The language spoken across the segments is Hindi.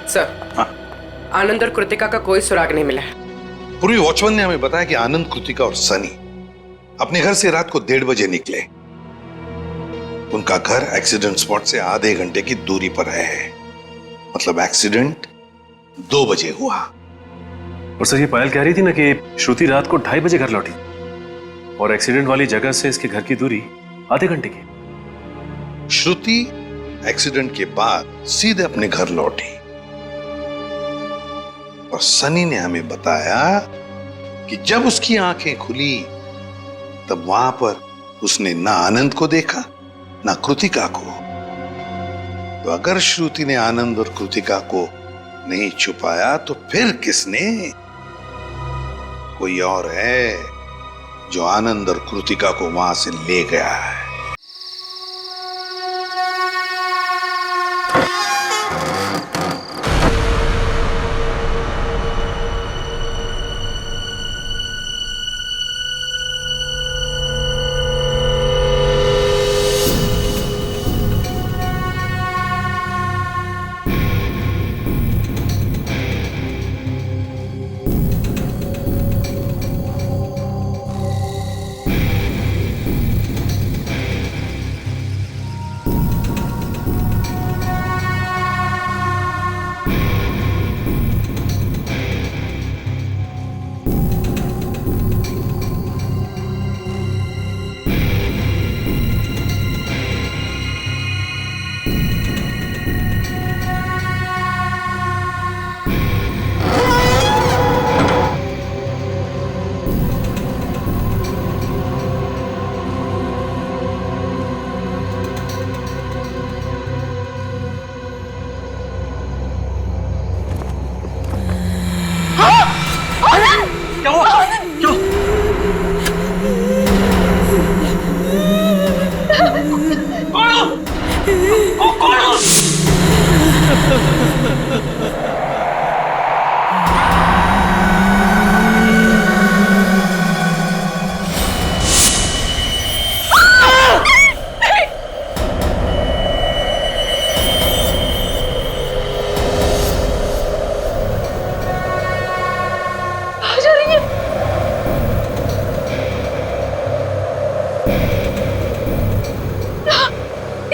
सर, आनंद और कृतिका का कोई सुराग नहीं मिला है। पूर्वी वॉचमैन ने हमें बताया कि आनंद, कृतिका और सनी अपने घर से रात को 1:30 बजे निकले। उनका घर एक्सीडेंट स्पॉट से आधे घंटे की दूरी पर है। मतलब एक्सीडेंट 2 बजे हुआ। और सर, ये पायल कह रही थी ना कि श्रुति रात को 2:30 बजे घर लौटी और एक्सीडेंट वाली जगह से इसके घर की दूरी आधे घंटे की। श्रुति एक्सीडेंट के बाद सीधे अपने घर लौटी और सनी ने हमें बताया कि जब उसकी आंखें खुली तब वहां पर उसने ना आनंद को देखा ना कृतिका को। तो अगर श्रुति ने आनंद और कृतिका को नहीं छुपाया तो फिर किसने? कोई और है जो आनंद और कृतिका को वहां से ले गया है।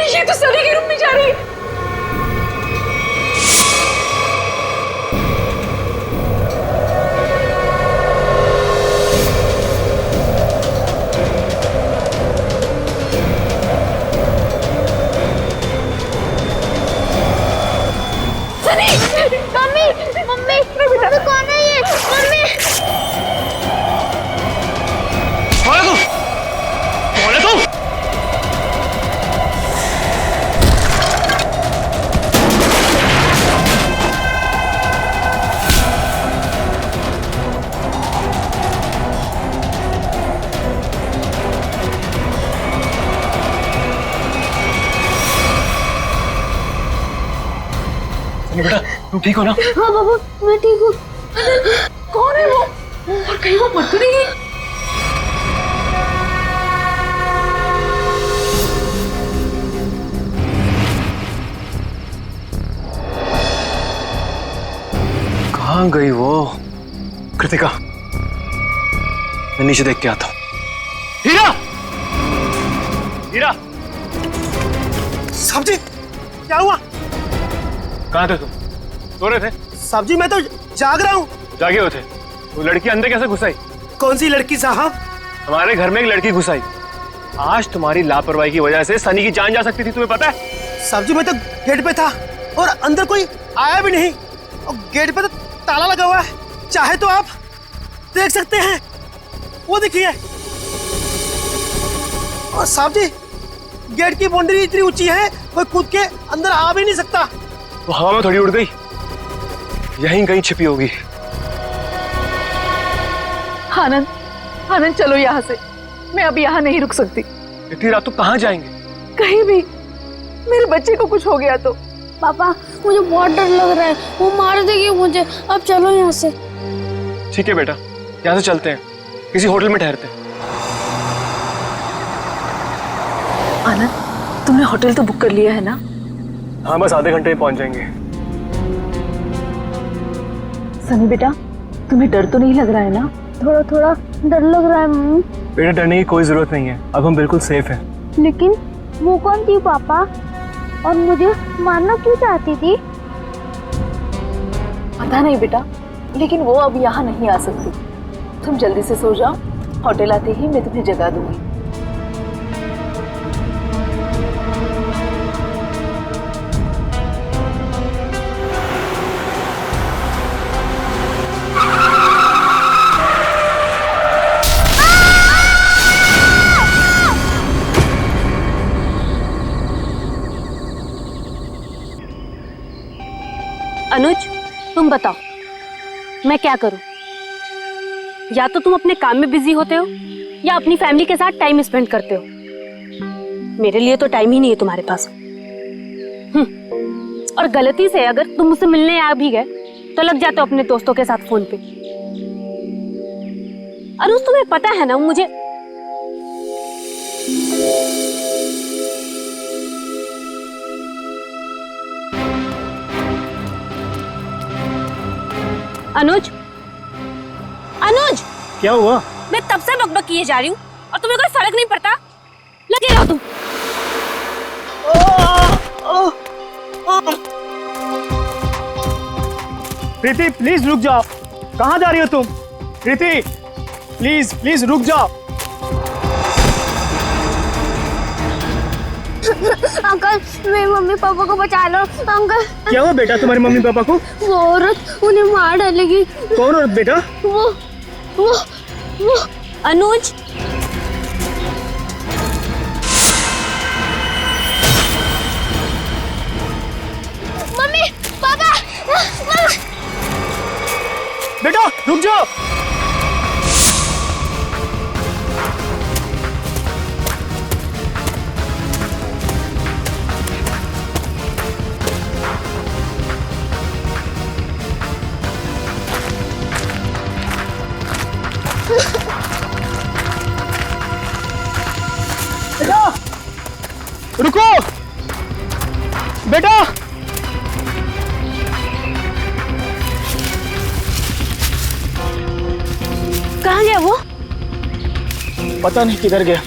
ये तो सनी के रूम में जा रही है। सनी! मम्मी! मम्मी! बेटा कौन है ये? मम्मी! कौन है तू? कौन है तू? बेटा, तुम ठीक हो ना? हाँ बाबू, मैं ठीक हूँ। कौन है वो? और कहीं वो मत तो नहीं है? कहाँ गई वो? कृतिका, मैं नीचे देख के आता हूँ। हीरा! हीरा! साहब जी, क्या हुआ? कहाँ थे तुम? सो रहे थे? साहब जी, मैं तो जाग रहा हूँ। जागे हुए थे? वो लड़की अंदर कैसे घुस आई? कौन सी लड़की साहब? हमारे घर में एक लड़की घुस आई। आज तुम्हारी लापरवाही की वजह से सनी की जान जा सकती थी, तुम्हें पता है? साहब जी, मैं तो गेट पे था और अंदर कोई आया भी नहीं और गेट पे तो ताला लगा हुआ है। चाहे तो आप देख सकते हैं, वो देखिए। और साहब जी, गेट की बाउंड्री इतनी ऊंची है कोई कूद के अंदर आ भी नहीं सकता। वो हवा में थोड़ी उड़ गई, यहीं कहीं छिपी होगी। आनंद, आनंद चलो यहाँ से। मैं अब यहाँ नहीं रुक सकती। इतनी रात तो कहाँ जाएंगे? कहीं भी। मेरे बच्चे को कुछ हो गया तो। पापा, मुझे बहुत डर लग रहा है, वो मार देगी मुझे। अब चलो यहाँ से। ठीक है बेटा, यहाँ से चलते हैं, किसी होटल में ठहरते हैं। आनंद, तुमने होटल तो बुक कर लिया है ना? हाँ, बस आधे घंटे में पहुंच जाएंगे। सनी बेटा, तुम्हें डर तो नहीं लग रहा है ना? थोड़ा थोड़ा डर लग रहा है मम्मी। बेटा डरने की कोई जरूरत नहीं है, अब हम बिल्कुल सेफ हैं। लेकिन वो कौन थी पापा, और मुझे मारना क्यों चाहती थी? पता नहीं बेटा, लेकिन वो अब यहाँ नहीं आ सकती। तुम जल्दी से सो जाओ, होटल आते ही मैं तुम्हें जगा दूंगी। अनुज, तुम बताओ मैं क्या करूं? या तो तुम अपने काम में बिजी होते हो या अपनी फैमिली के साथ टाइम स्पेंड करते हो। मेरे लिए तो टाइम ही नहीं है तुम्हारे पास। और गलती से अगर तुम मुझसे मिलने आ भी गए तो लग जाते हो अपने दोस्तों के साथ फोन पे। अनुज, तुम्हें पता है ना मुझे अनुज, अनुज, क्या हुआ? मैं तब से बकबक किए जा रही हूँ और तुम्हें कोई फर्क नहीं पड़ता। लगे रहो तुम। प्रीति प्लीज रुक जाओ। कहाँ जा रही हो तुम? प्रीति प्लीज प्लीज रुक जाओ। अंकल, मेरे मम्मी पापा को बचा लो। अंकल, क्या हुआ बेटा तुम्हारे मम्मी पापा को? वो औरत उन्हें मार डालेगी। कौन औरत बेटा? वो अनुज, मम्मी पापा, बेटा रुक जाओ। बेटा रुको, बेटा कहाँ गया वो? पता नहीं किधर गया।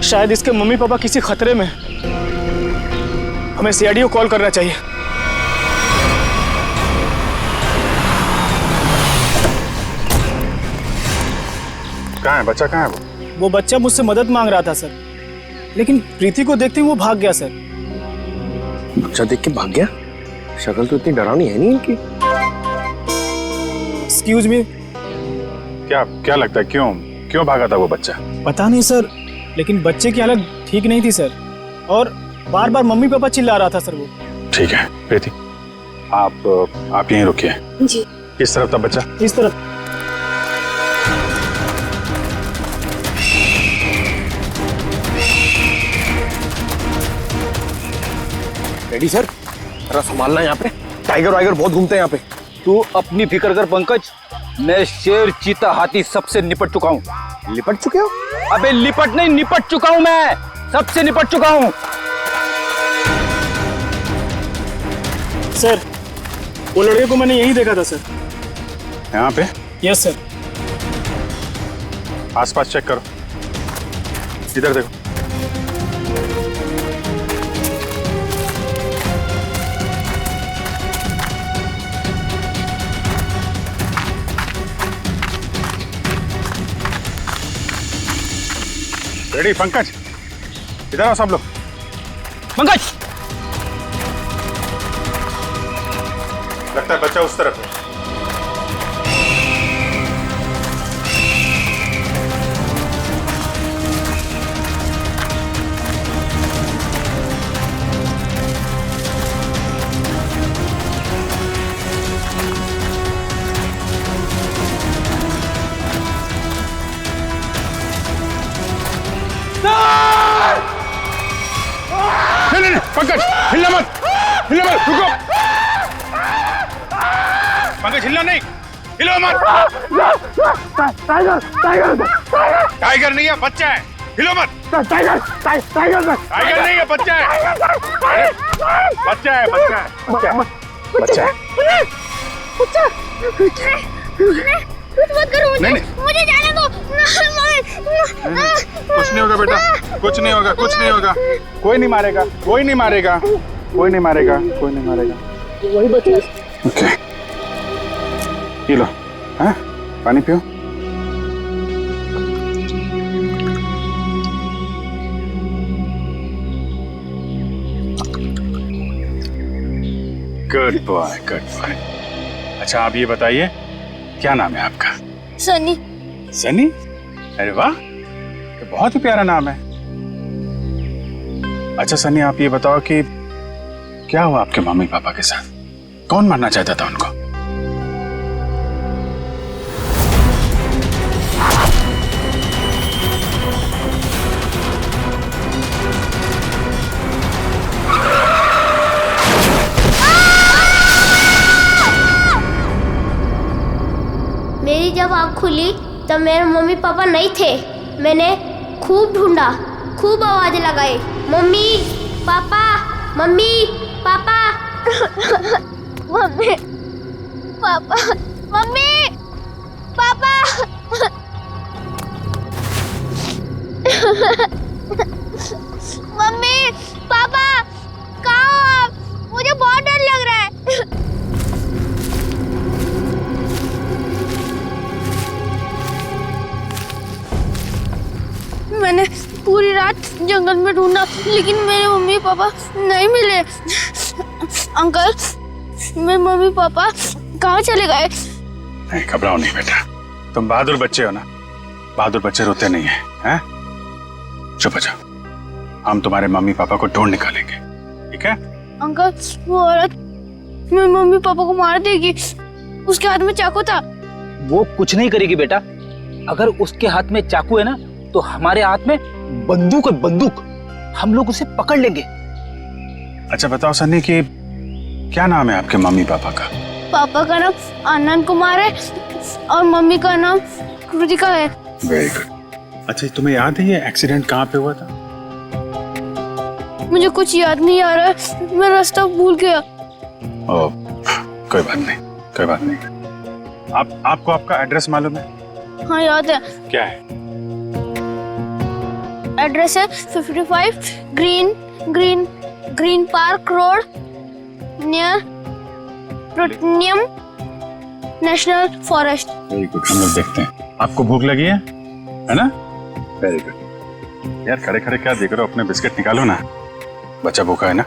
शायद इसके मम्मी पापा किसी खतरे में। हमें सीआईडी को कॉल करना चाहिए। कहाँ है बच्चा? कहाँ है वो बच्चा मुझसे मदद मांग रहा था सर, लेकिन प्रीति को देखते ही वो भाग गया सर। बच्चा देख के भाग गया? शक्ल तो इतनी डरावनी है नहीं इनकी। Excuse me. क्या क्या लगता है क्यों क्यों भागा था वो बच्चा? पता नहीं सर, लेकिन बच्चे की हालत ठीक नहीं थी सर, और बार बार मम्मी पापा चिल्ला रहा था सर वो। ठीक है प्रीति, आप यहीं रुकिए। जी। किस तरफ था बच्चा? इस तरफ। रेडी सर, जरा संभालना यहाँ पे। टाइगर वाइगर बहुत घूमते हैं यहाँ पे। तू अपनी फिक्र कर पंकज, मैं शेर चीता हाथी सबसे निपट चुका हूँ। लिपट चुके हो? अबे लिपट नहीं, निपट चुका हूँ, मैं सबसे निपट चुका हूँ। सर वो लड़के को मैंने यहीं देखा था सर। यहाँ पे? Yes sir. आसपास चेक करो, इधर देखो। रेडी पंकज, इधर आओ सब लोग। पंकज, लगता है बच्चा उस तरफ है। नहीं, पंकज हिलना मत, रुको। पंकज हिलना नहीं, हिलो मत। टाइगर नहीं है, बच्चा है, हिलो मत। टाइगर नहीं है, बच्चा है, बच्चा है। बच्चा है। कुछ मत करो मुझे, नहीं। मुझे जाने दो। कुछ नहीं होगा बेटा, कुछ नहीं होगा, कुछ नहीं होगा। कोई नहीं मारेगा, कोई नहीं मारेगा, कोई नहीं मारेगा, कोई नहीं मारेगा। वही बच्चा। Okay, P low. हाँ, पानी पियो। Good boy, good boy. अच्छा आप ये बताइए, क्या नाम है आपका? सनी। सनी? अरे वाह, तो बहुत ही प्यारा नाम है। अच्छा सनी, आप ये बताओ कि क्या हुआ आपके मम्मी पापा के साथ? कौन मारना चाहता था उनको? मेरी जब आँख खुली तब मेरे मम्मी पापा नहीं थे। मैंने खूब ढूंढा, खूब आवाज लगाई, mummy papa, mummy papa. Mummy papa, mummy papa. Mummy papa, कहाँ हो आप? मुझे बहुत डर लग रहा है। मैंने पूरी रात जंगल में ढूंढा लेकिन मेरे मम्मी पापा नहीं मिले। अंकल, मेरे मम्मी पापा कहाँ चले गए? नहीं, घबराओ नहीं बेटा, तुम बहादुर बच्चे हो ना। बहादुर बच्चे रोते नहीं है, हैं? चुप हो जाओ, हम तुम्हारे मम्मी पापा को ढूंढ निकालेंगे, ठीक है? अंकल, वो औरत मेरे मम्मी पापा को मार देगी। उसके हाथ में चाकू था। वो कुछ नहीं करेगी बेटा। अगर उसके हाथ में चाकू है ना, तो हमारे हाथ में बंदूक है, बंदूक। हम लोग उसे पकड़ लेंगे। अच्छा बताओ सन्नी कि क्या नाम है आपके मम्मी पापा का? पापा का नाम आनंद कुमार है और मम्मी का नाम कृतिका है। Very good. अच्छा तुम्हें याद है ये एक्सीडेंट कहाँ पे हुआ था? मुझे कुछ याद नहीं आ रहा है, मैं रास्ता भूल गया। ओ, कोई बात नहीं, कोई बात नहीं। आपको आपका एड्रेस मालूम है? हाँ याद है। क्या है? एड्रेस है 55 green park road near plutonium national forest. Very good, हम लोग देखते हैं। आपको भूख लगी है ना? Very good. यार खड़े खड़े क्या देख रहे हो, अपने बिस्किट निकालो ना, बच्चा भूखा है ना।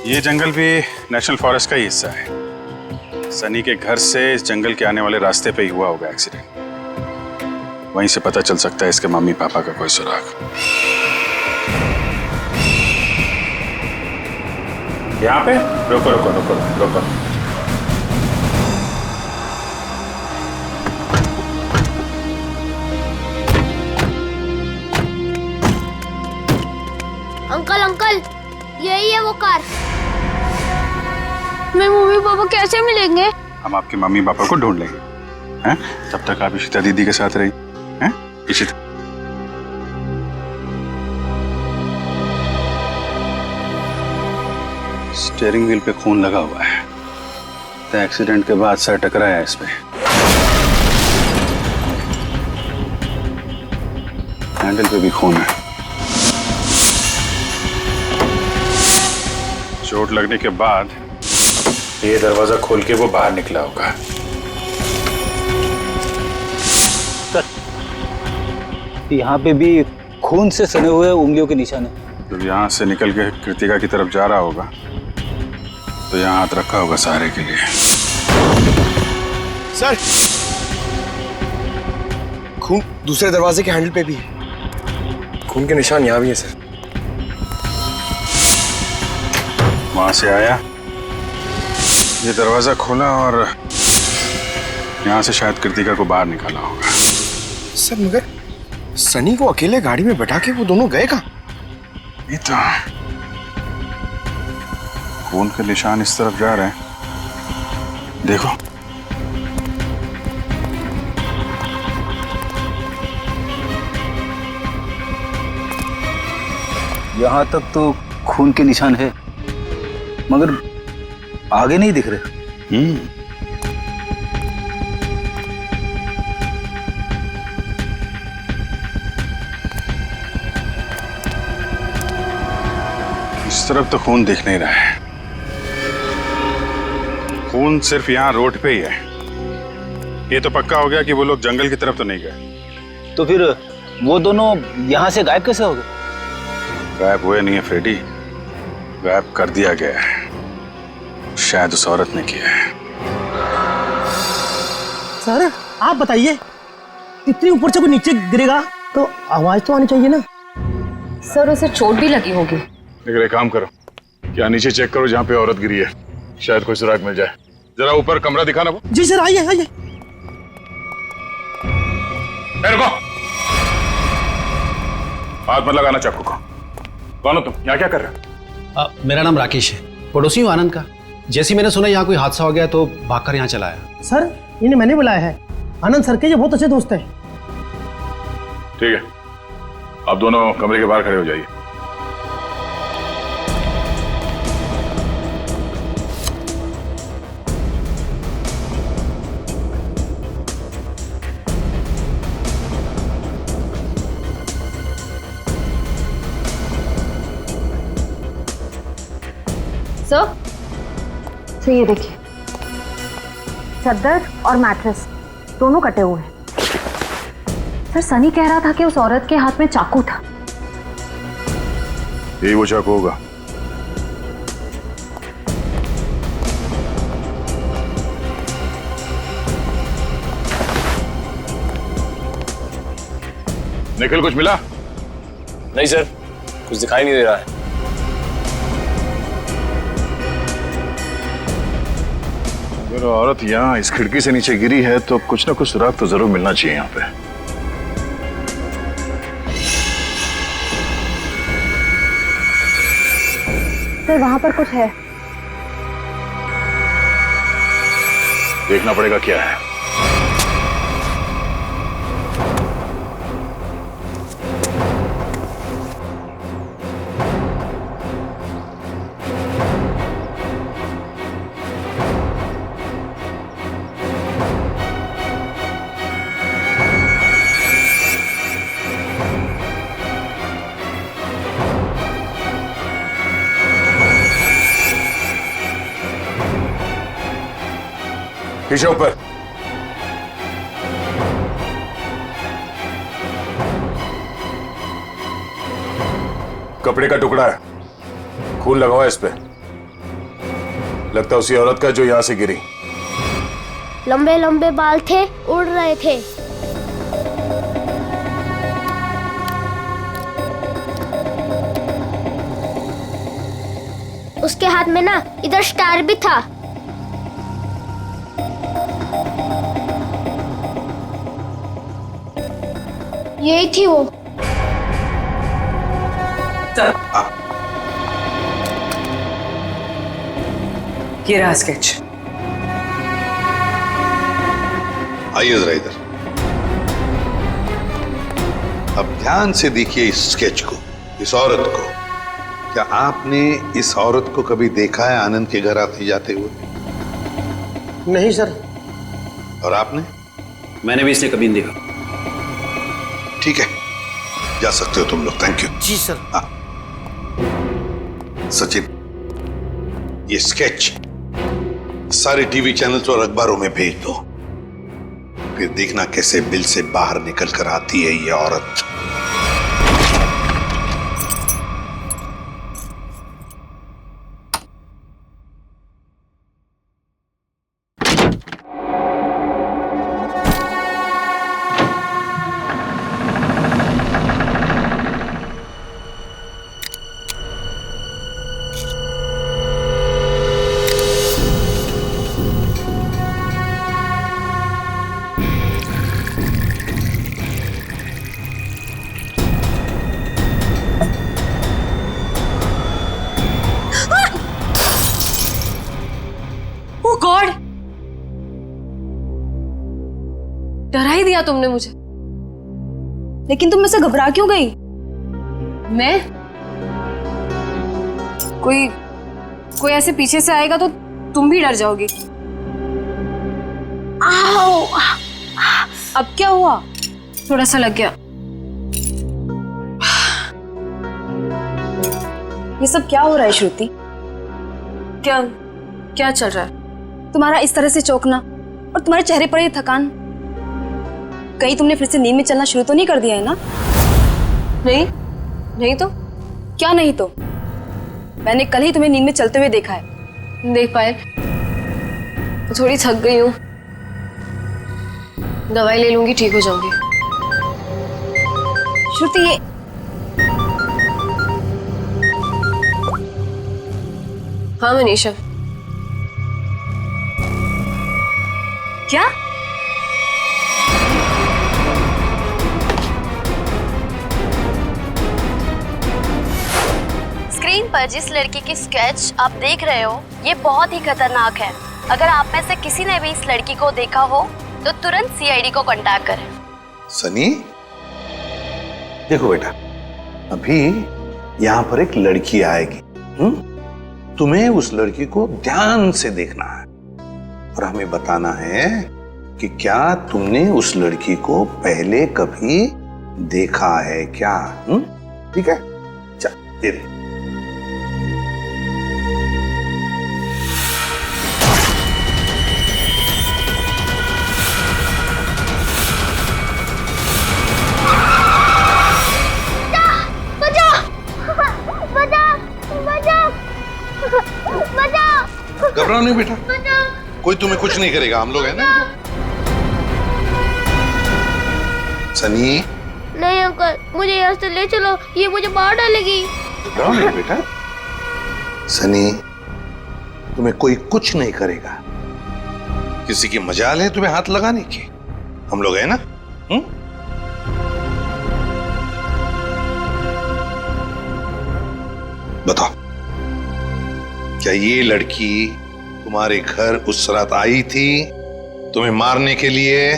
ये जंगल भी नेशनल फॉरेस्ट का ही हिस्सा है। सनी के घर से इस जंगल के आने वाले रास्ते पे ही हुआ होगा एक्सीडेंट। वहीं से पता चल सकता है इसके मम्मी पापा का कोई सुराग। यहाँ पे रोको रोको रोको रोको। अंकल अंकल, यही है वो कार। मेरे मम्मी पापा कैसे मिलेंगे? हम आपके मम्मी पापा को ढूंढ लेंगे, हैं? तब तक आप इशिता दीदी के साथ रही, हैं? इशिता। स्टीयरिंग व्हील पे खून लगा हुआ है, तो एक्सीडेंट के बाद सर टकराया है इस पे। हैंडल पे भी खून है। चोट लगने के बाद ये दरवाजा खोल के वो बाहर निकला होगा। यहाँ पे भी खून से सने हुए उंगलियों के निशान है। जब यहाँ से निकल के कृतिका की तरफ जा रहा होगा तो यहाँ हाथ रखा होगा सहारे के लिए। सर, खून दूसरे दरवाजे के हैंडल पे भी है। खून के निशान यहाँ भी है सर। वहां से आया, ये दरवाजा खोला और यहाँ से शायद कृतिका को बाहर निकाला होगा। सर मगर सनी को अकेले गाड़ी में बैठा के वो दोनों गए कहाँ? ये तो खून के निशान इस तरफ जा रहे हैं, देखो। यहाँ तक तो खून के निशान है, मगर आगे नहीं दिख रहे। इस तरफ तो खून दिख नहीं रहा है। खून सिर्फ यहाँ रोड पे ही है। ये तो पक्का हो गया कि वो लोग जंगल की तरफ तो नहीं गए। तो फिर वो दोनों यहाँ से गायब कैसे हो गए? गायब हुए नहीं है फ्रेडी, गायब कर दिया गया है। शायद उस औरत ने किया है। सर आप बताइए, इतनी ऊपर से कोई नीचे गिरेगा तो आवाज तो आनी चाहिए ना। सर उसे चोट भी लगी होगी। लेकिन एक काम करो, क्या नीचे चेक करो जहाँ पे औरत गिरी है, शायद कोई सुराग मिल जाए। जरा ऊपर कमरा दिखाना वो। जी सर, आइए आइए। रुको, हाथ मत लगाना चाकू को। कौन हो तुम, यहाँ क्या कर रहे हो? मेरा नाम राकेश है, पड़ोसी हूँ आनंद का। जैसे ही मैंने सुना यहाँ कोई हादसा हो गया तो भागकर यहाँ चला आया। सर इन्हें मैंने बुलाया है, आनंद सर के ये बहुत अच्छे दोस्त हैं। ठीक है, आप दोनों कमरे के बाहर खड़े हो जाइए। तो ये देखिए, चादर और मैट्रेस दोनों कटे हुए हैं। सर सनी कह रहा था कि उस औरत के हाथ में चाकू था। यही वो चाकू होगा। निखिल कुछ मिला? नहीं सर, कुछ दिखाई नहीं दे रहा है। अगर औरत यहाँ इस खिड़की से नीचे गिरी है तो कुछ ना कुछ सुराग तो जरूर मिलना चाहिए यहाँ पे। सर वहां पर कुछ है। देखना पड़ेगा क्या है। पीछे ऊपर। कपड़े का टुकड़ा है, खून लगा हुआ है इस पे। लगता है उसी औरत का जो यहां से गिरी। लंबे लंबे बाल थे, उड़ रहे थे। उसके हाथ में ना इधर स्टार भी था। यही थी वो। ये रहा स्केच। आइए जरा इधर। अब ध्यान से देखिए इस स्केच को, इस औरत को। क्या आपने इस औरत को कभी देखा है आनंद के घर आते जाते हुए? नहीं सर। और आपने? मैंने भी इसे कभी नहीं देखा। ठीक है, जा सकते हो तुम लोग। Thank you. जी सर। हाँ सचिन, ये स्केच सारे टीवी चैनल्स और अखबारों में भेज दो। फिर देखना कैसे बिल से बाहर निकल कर आती है ये औरत। गॉड, डरा ही दिया तुमने मुझे। लेकिन तुम मुझसे घबरा क्यों गई? मैं कोई ऐसे पीछे से आएगा तो तुम भी डर जाओगी। आओ! अब क्या हुआ? थोड़ा सा लग गया। ये सब क्या हो रहा है श्रुति? क्या चल रहा है? तुम्हारा इस तरह से चौंकना और तुम्हारे चेहरे पर ये थकान, कहीं तुमने फिर से नींद में चलना शुरू तो नहीं कर दिया है ना? नहीं तो क्या नहीं तो? मैंने कल ही तुम्हें नींद में चलते हुए देखा है। देख पाए, थोड़ी थक गई हूँ, दवाई ले लूंगी, ठीक हो जाऊंगी। श्रुति ये हाँ मनीषा। क्या? स्क्रीन पर जिस लड़की की स्केच आप देख रहे हो ये बहुत ही खतरनाक है। अगर आप में से किसी ने भी इस लड़की को देखा हो तो तुरंत सीआईडी को कांटेक्ट करें। सनी, देखो बेटा, अभी यहाँ पर एक लड़की आएगी। तुम्हें उस लड़की को ध्यान से देखना है और हमें बताना है कि क्या तुमने उस लड़की को पहले कभी देखा है क्या? ठीक है, चल दे दे। घबराओ नहीं बेटा, कोई तुम्हें कुछ नहीं करेगा, हम लोग हैं ना। सनी, नहीं अंकल, मुझे यहाँ से ले चलो, ये मुझे मार डालेगी। घबराओ नहीं बेटा। सनी, तुम्हें कोई कुछ नहीं करेगा। किसी की मजाल है तुम्हें हाथ लगाने की? हम लोग हैं ना। बताओ, क्या ये लड़की तुम्हारे घर उस रात आई थी तुम्हें मारने के लिए?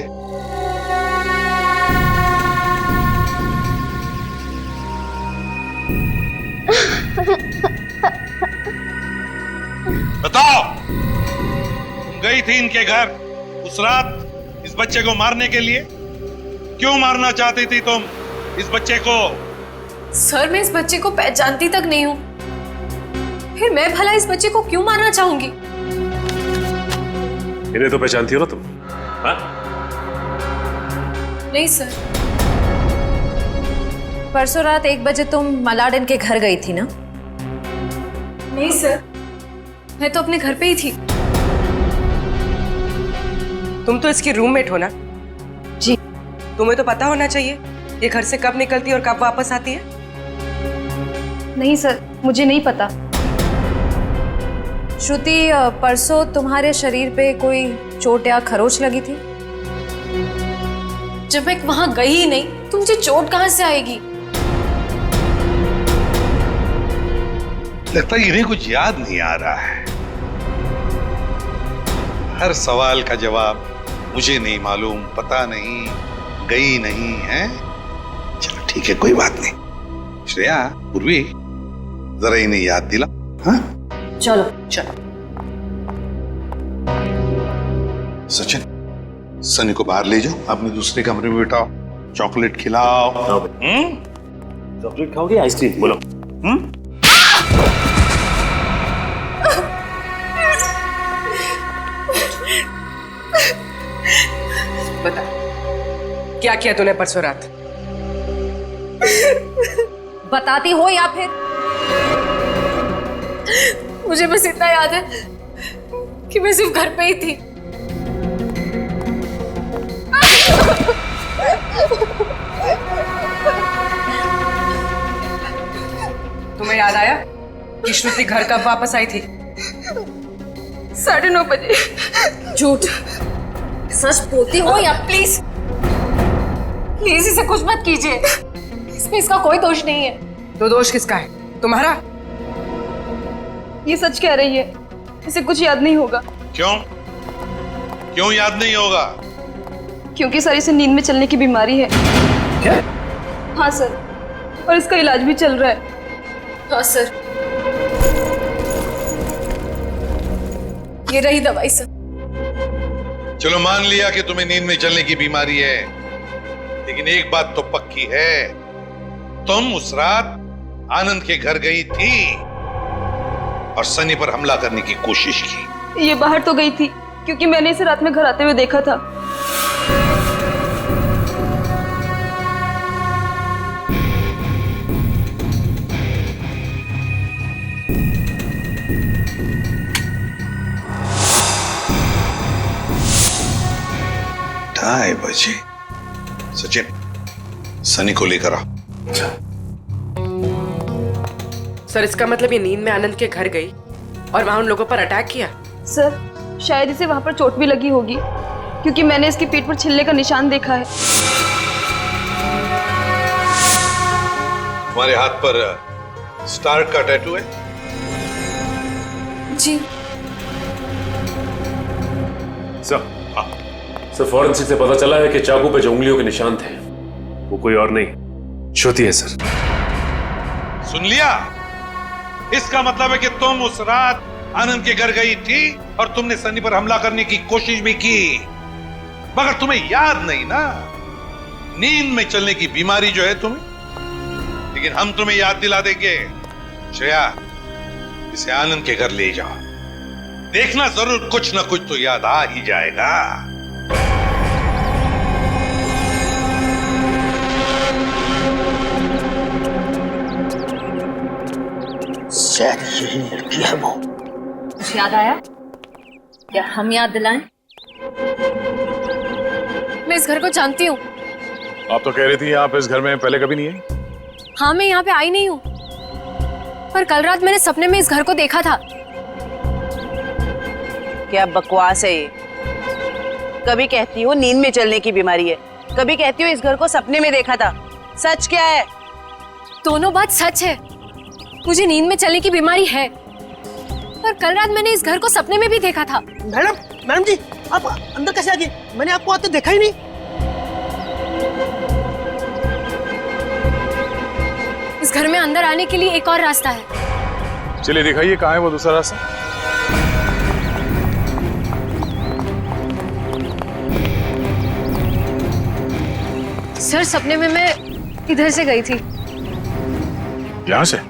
बताओ, तुम गई थी इनके घर उस रात इस बच्चे को मारने के लिए? क्यों मारना चाहती थी तुम इस बच्चे को? सर, मैं इस बच्चे को पहचानती तक नहीं हूँ, फिर मैं भला इस बच्चे को क्यों मारना चाहूंगी? इन्हें तो पहचानती हो ना तुम? हाँ? नहीं सर। परसों रात 1 बजे तुम मलाडन के घर गई थी ना? नहीं सर, मैं तो अपने घर पे ही थी। तुम तो इसकी रूममेट हो ना? जी। तुम्हें तो पता होना चाहिए ये घर से कब निकलती है और कब वापस आती है। नहीं सर, मुझे नहीं पता। श्रुति, परसों तुम्हारे शरीर पे कोई चोट या खरोच लगी थी? जब मैं वहां गई ही नहीं तो मुझे चोट कहां से आएगी? लगता है इन्हें कुछ याद नहीं आ रहा है। हर सवाल का जवाब मुझे नहीं मालूम, पता नहीं, गई नहीं है। चलो ठीक है, कोई बात नहीं। श्रेया, पूर्वी, जरा इन्हें याद दिला। हाँ, चलो चलो। सचिन, सनी को बाहर ले जाओ, अपने दूसरे कमरे में बिठाओ, चॉकलेट खिलाओ। चॉकलेट खाओगे आइसक्रीम? बोलो। बता, क्या किया तूने परसों रात? बताती हो या फिर? मुझे बस इतना याद है कि मैं सिर्फ घर पे ही थी। तुम्हें याद आया कि श्रुति घर कब वापस आई थी? 9:30 बजे। झूठ। सच बोलती हो या प्लीज प्लीज इसे कुछ मत कीजिए, इसमें इसका कोई दोष नहीं है। तो दोष किसका है? तुम्हारा? ये सच कह रही है, इसे कुछ याद नहीं होगा। क्यों? क्यों याद नहीं होगा? क्योंकि सर इसे नींद में चलने की बीमारी है। क्या? हाँ सर, और इसका इलाज भी चल रहा है। हाँ सर। ये रही दवाई सर। चलो मान लिया कि तुम्हें नींद में चलने की बीमारी है, लेकिन एक बात तो पक्की है, तुम उस रात आनंद के घर गई थी और सनी पर हमला करने की कोशिश की। ये बाहर तो गई थी क्योंकि मैंने इसे रात में घर आते हुए देखा था। ढाई बजे। सचिन, सनी को लेकर आ। सर इसका मतलब ये नींद में आनंद के घर गई और वहां उन लोगों पर अटैक किया। सर शायद इसे वहां पर चोट भी लगी होगी क्योंकि मैंने इसकी पीठ पर छिलने का निशान देखा है। तुम्हारे हाथ पर स्टार का टैटू है? जी सर फॉरेंसिक से पता चला है कि चाकू पे जो उंगलियों के निशान थे वो कोई और नहीं, श्रुति है सर। सुन लिया? इसका मतलब है कि तुम उस रात आनंद के घर गई थी और तुमने सनी पर हमला करने की कोशिश भी की, मगर तुम्हें याद नहीं ना, नींद में चलने की बीमारी जो है तुम्हें। लेकिन हम तुम्हें याद दिला देंगे। श्रेया, इसे आनंद के घर ले जाओ, देखना जरूर कुछ ना कुछ तो याद आ ही जाएगा। यही लड़की है वो। कुछ याद आया क्या? हम याद दिलाएं? मैं इस घर को जानती हूँ। आप तो कह रही थी आप इस घर में पहले कभी नहीं आई। हाँ, मैं यहाँ पे आई नहीं हूँ, पर कल रात मैंने सपने में इस घर को देखा था। क्या बकवास है ये? कभी कहती हो नींद में चलने की बीमारी है, कभी कहती हो इस घर को सपने में देखा था। सच क्या है? दोनों बात सच है। मुझे नींद में चलने की बीमारी है, पर कल रात मैंने इस घर को सपने में भी देखा था। मैडम जी, आप अंदर कैसे आ गए? मैंने आपको आते देखा ही नहीं। इस घर में अंदर आने के लिए एक और रास्ता है। चलिए दिखाइए कहाँ है वो दूसरा रास्ता। सर सपने में मैं इधर से गई थी। यहाँ से?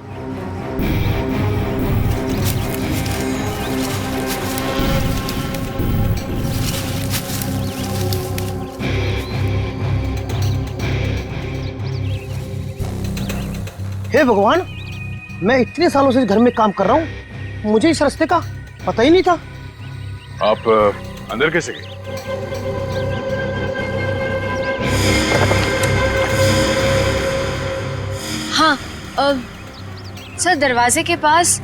हे भगवान, मैं इतने सालों से इस घर में काम कर रहा हूँ, मुझे इस रास्ते का पता ही नहीं था। आप अंदर कैसे गए? हाँ, सर दरवाजे के पास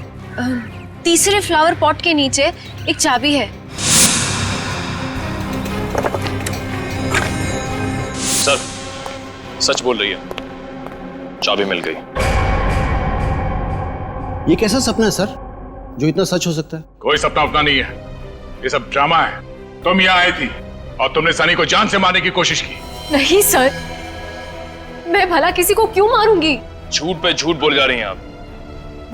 तीसरे फ्लावर पॉट के नीचे एक चाबी है। सर सच बोल रही है, चाबी मिल गई। ये कैसा सपना है सर जो इतना सच हो सकता है? कोई सपना अपना नहीं है, ये सब ड्रामा है। तुम यहाँ आई थी और तुमने सनी को जान से मारने की कोशिश की। नहीं सर, मैं भला किसी को क्यों मारूंगी? झूठ पे झूठ बोल जा रही हैं आप।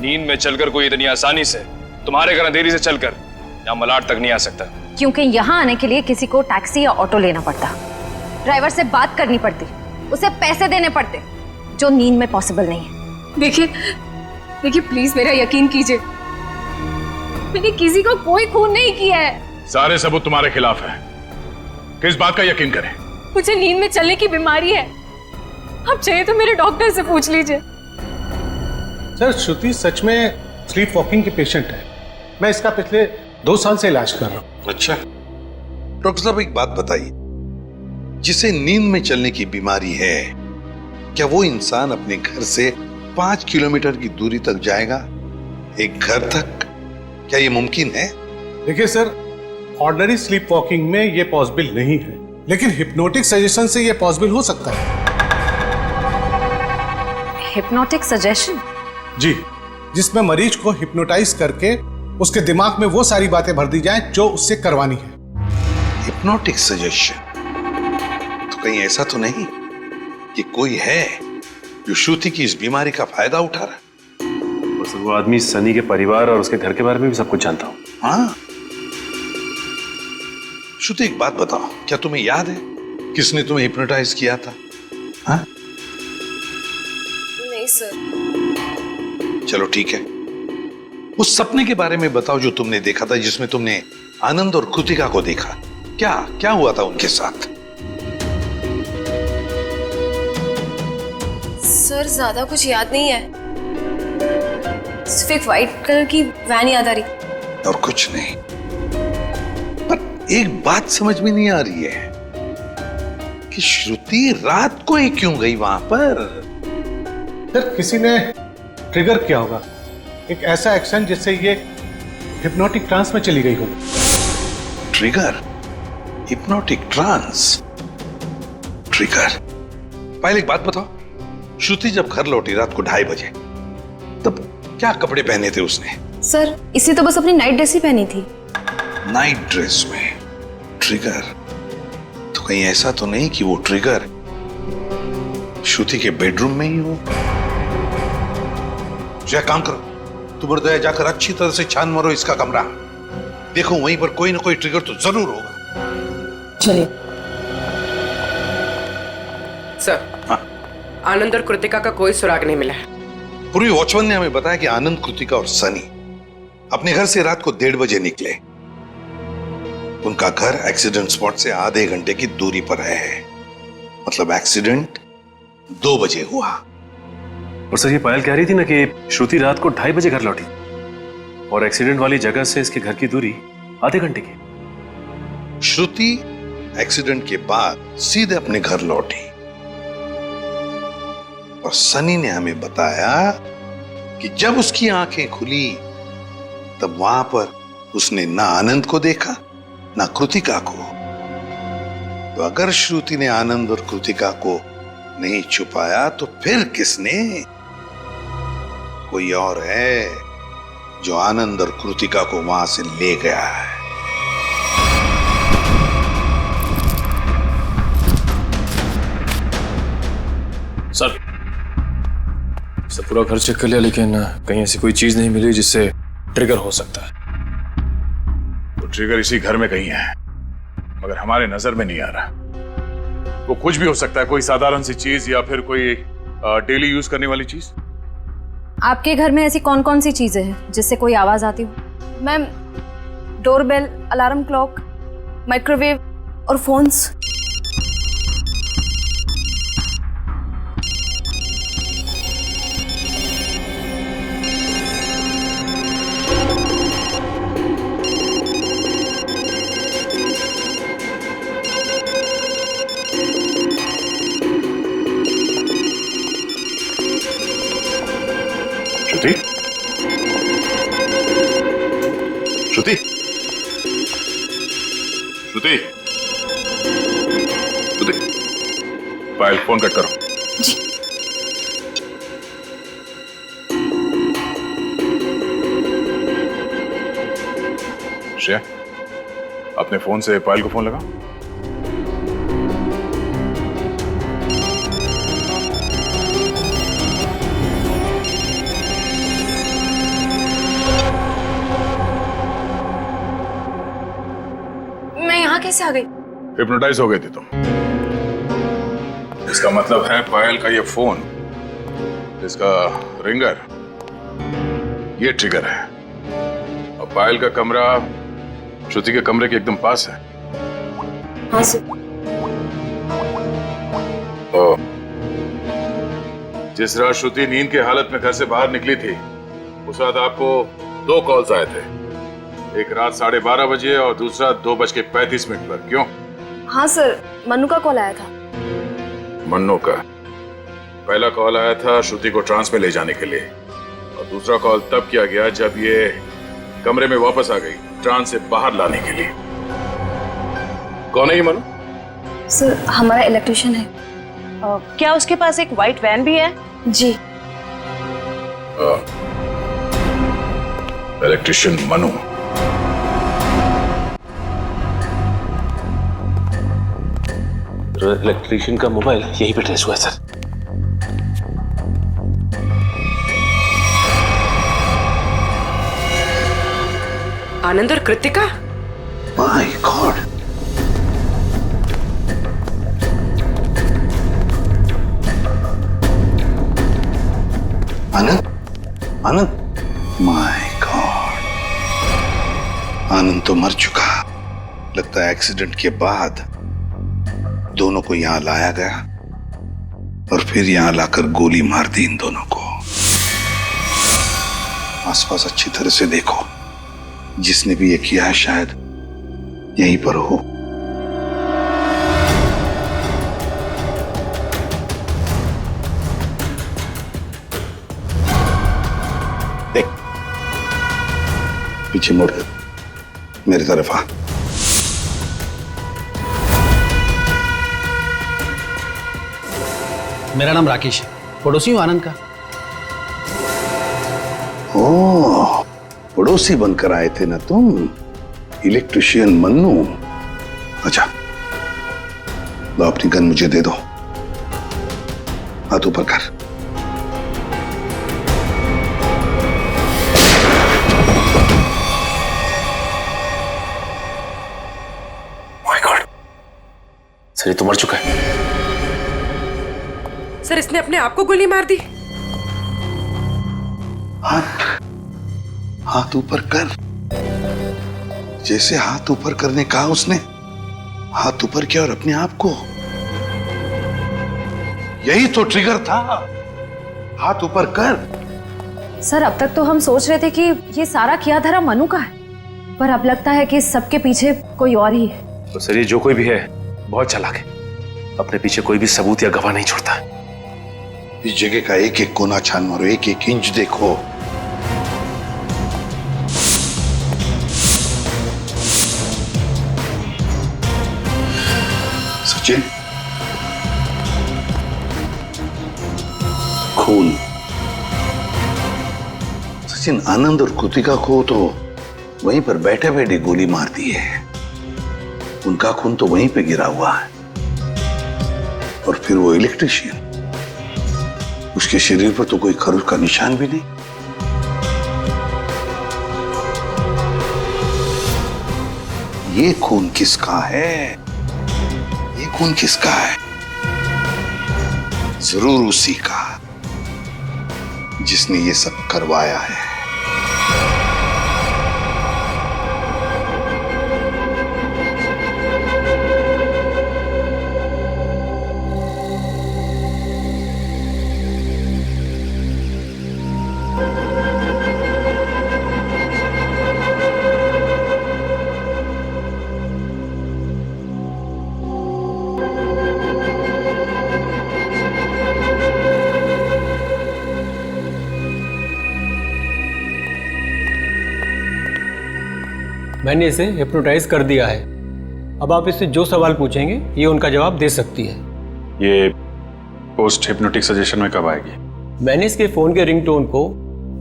नींद में चलकर कोई इतनी आसानी से तुम्हारे घर अंधेरी से चलकर यहाँ मलाड तक नहीं आ सकता। क्योंकि यहाँ आने के लिए किसी को टैक्सी या ऑटो लेना पड़ता, ड्राइवर से बात करनी पड़ती, उसे पैसे देने पड़ते, जो नींद में पॉसिबल नहीं है। देखिए प्लीज मेरा यकीन कीजिए, मैंने किसी को कोई खून नहीं किया है। सारे सबूत तुम्हारे खिलाफ है, किस बात का यकीन करें? मुझे नींद में चलने की बीमारी है, आप चाहिए तो मेरे डॉक्टर से पूछ लीजिए। सर श्रुति सच में स्लीप वॉकिंग की पेशेंट है, मैं इसका पिछले 2 साल से इलाज कर रहा हूँ। अच्छा डॉक्टर साहब, एक बात बताइए, जिसे नींद में चलने की बीमारी है, क्या वो इंसान अपने घर से 5 किलोमीटर की दूरी तक जाएगा, एक घर तक? क्या ये मुमकिन है? देखिए सर, ऑर्डिनरी स्लीप वॉकिंग में ये पॉसिबल नहीं है, लेकिन हिप्नोटिक सजेशन से ये पॉसिबल हो सकता है। Hypnotic suggestion? जी, जिसमें मरीज को हिप्नोटाइज करके उसके दिमाग में वो सारी बातें भर दी जाएं जो उससे करवानी है। Hypnotic suggestion? तो कहीं ऐसा तो नहीं कि कोई है जो श्रुति की इस बीमारी का फायदा उठा रहा है? वो आदमी सनी के परिवार और उसके घर के बारे में भी सब कुछ जानता हूँ। हाँ, श्रुति एक बात बताओ, क्या तुम्हें याद है किसने तुम्हें हिप्नोटाइज किया था? हाँ? नहीं सर। चलो ठीक है, उस सपने के बारे में बताओ जो तुमने देखा था, जिसमें तुमने आनंद और कृतिका को देखा। क्या क्या हुआ था उनके साथ? सर ज्यादा कुछ याद नहीं है, सिर्फ एक व्हाइट कलर की वैन याद आ रही। और कुछ नहीं। पर एक बात समझ में नहीं आ रही है कि श्रुति रात को ही क्यों गई वहां पर? सर किसी ने ट्रिगर किया होगा, एक ऐसा एक्शन जिससे ये हिप्नोटिक ट्रांस में चली गई हो। ट्रिगर? Hypnotic trance? ट्रिगर? पहले एक बात बताओ, श्रुति जब घर लौटी रात को 2:30 बजे, तब क्या कपड़े पहने थे उसने? सर इसे तो बस अपनी नाइट ड्रेस ही पहनी थी। नाइट ड्रेस में ट्रिगर? तो कहीं ऐसा तो नहीं कि वो ट्रिगर श्रुति के बेडरूम में ही हो? क्या काम करो, तुम और दया जाकर अच्छी तरह से छान मारो इसका कमरा, देखो वहीं पर कोई ना कोई ट्रिगर तो जरूर होगा। चलिए सर। हाँ? आनंद और कृतिका का कोई सुराग नहीं मिला है। पूर्वी वॉचमैन ने हमें बताया कि आनंद, कृतिका और सनी अपने घर से रात को 1:30 बजे निकले। उनका घर एक्सीडेंट स्पॉट से आधे घंटे की दूरी पर है, मतलब एक्सीडेंट 2 बजे हुआ। और सर ये पायल कह रही थी ना कि श्रुति रात को 2:30 बजे घर लौटी और एक्सीडेंट वाली जगह से इसके घर की दूरी आधे घंटे की। श्रुति एक्सीडेंट के बाद सीधे अपने घर लौटी और सनी ने हमें बताया कि जब उसकी आंखें खुली तब वहां पर उसने ना आनंद को देखा ना कृतिका को। तो अगर श्रुति ने आनंद और कृतिका को नहीं छुपाया तो फिर किसने? कोई और है जो आनंद और कृतिका को वहां से ले गया है। सर पूरा घर चेक कर लिया, लेकिन कहीं ऐसी कोई चीज नहीं मिली जिससे ट्रिगर हो सकता है। तो ट्रिगर इसी घर में कहीं है, मगर हमारे नजर में नहीं आ रहा। वो कुछ भी हो सकता है, कोई साधारण सी चीज या फिर कोई डेली यूज करने वाली चीज। आपके घर में ऐसी कौन कौन सी चीजें हैं जिससे कोई आवाज आती हो? Ma'am doorbell, alarm clock, microwave और फोन्स। श्रुति? श्रुति? श्रुति? श्रुति? पायल फोन कट करो। जी। श्रेया, अपने फोन से पायल को फोन लगा। कैसे आ गई? हिप्नोटाइज हो गई थी तुम। इसका मतलब है पायल का ये फोन, इसका रिंगर, ये ट्रिगर है। और पायल का कमरा श्रुति के कमरे के एकदम पास है। हाँ सर। तो जिस रात श्रुति नींद की हालत में घर से बाहर निकली थी, उस रात आपको 2 कॉल्स आए थे, एक रात 12:30 बजे और दूसरा 2:35 पर। क्यों? हाँ सर, मन्नू का कॉल आया था। मन्नू का? पहला कॉल आया था श्रुति को ट्रांस में ले जाने के लिए, और दूसरा कॉल तब किया गया जब ये कमरे में वापस आ गई ट्रांस से बाहर लाने के लिए। कौन है ये मन्नू? सर हमारा इलेक्ट्रिशियन है। क्या उसके पास एक व्हाइट वैन भी है? जी। इलेक्ट्रिशियन मन्नू। इलेक्ट्रिशियन का मोबाइल यहीं पे ट्रेस हुआ है सर। आनंद और Kritika? My god, Anand, Anand, my god, Anand तो मर चुका। लगता है एक्सीडेंट के बाद दोनों को यहां लाया गया और फिर यहां लाकर गोली मार दी इन दोनों को। आसपास अच्छी तरह से देखो, जिसने भी ये किया है शायद यहीं पर हो। देख, पीछे मुड़, मेरी तरफ आ। मेरा नाम राकेश है, पड़ोसी हूँ आनंद का। ओह, पड़ोसी बनकर आए थे ना तुम, इलेक्ट्रिशियन मन्नू। अच्छा, लो अपनी गन मुझे दे दो, हाथ ऊपर कर। माय गॉड, सर ये तो मर चुका है। सर इसने अपने आप को गोली मार दी। हाथ ऊपर कर। जैसे हाथ ऊपर करने कहा उसने, हाथ ऊपर किया और अपने आप को। यही तो ट्रिगर था, हाथ ऊपर कर। सर अब तक तो हम सोच रहे थे कि ये सारा किया धरा मनु का है, पर अब लगता है कि सबके पीछे कोई और ही है। तो सर ये जो कोई भी है बहुत चालाक है, अपने पीछे कोई भी सबूत या गवाह नहीं छोड़ता। इस जगह का एक एक कोना छान मारो, एक एक इंच देखो। सचिन, खून। सचिन, आनंद और कृतिका को तो वहीं पर बैठे बैठे गोली मार दी है। उनका खून तो वहीं पे गिरा हुआ है। और फिर वो इलेक्ट्रिशियन, उसके शरीर पर तो कोई खरोच का निशान भी नहीं। ये खून किसका है? ये खून किसका है? जरूर उसी का जिसने ये सब करवाया है। मैंने इसे हिप्नोटाइज कर दिया है। अब आप इससे जो सवाल पूछेंगे ये उनका जवाब दे सकती है। ये पोस्ट हिप्नोटिक सजेशन में कब आएगी? मैंने इसके फ़ोन के रिंगटोन को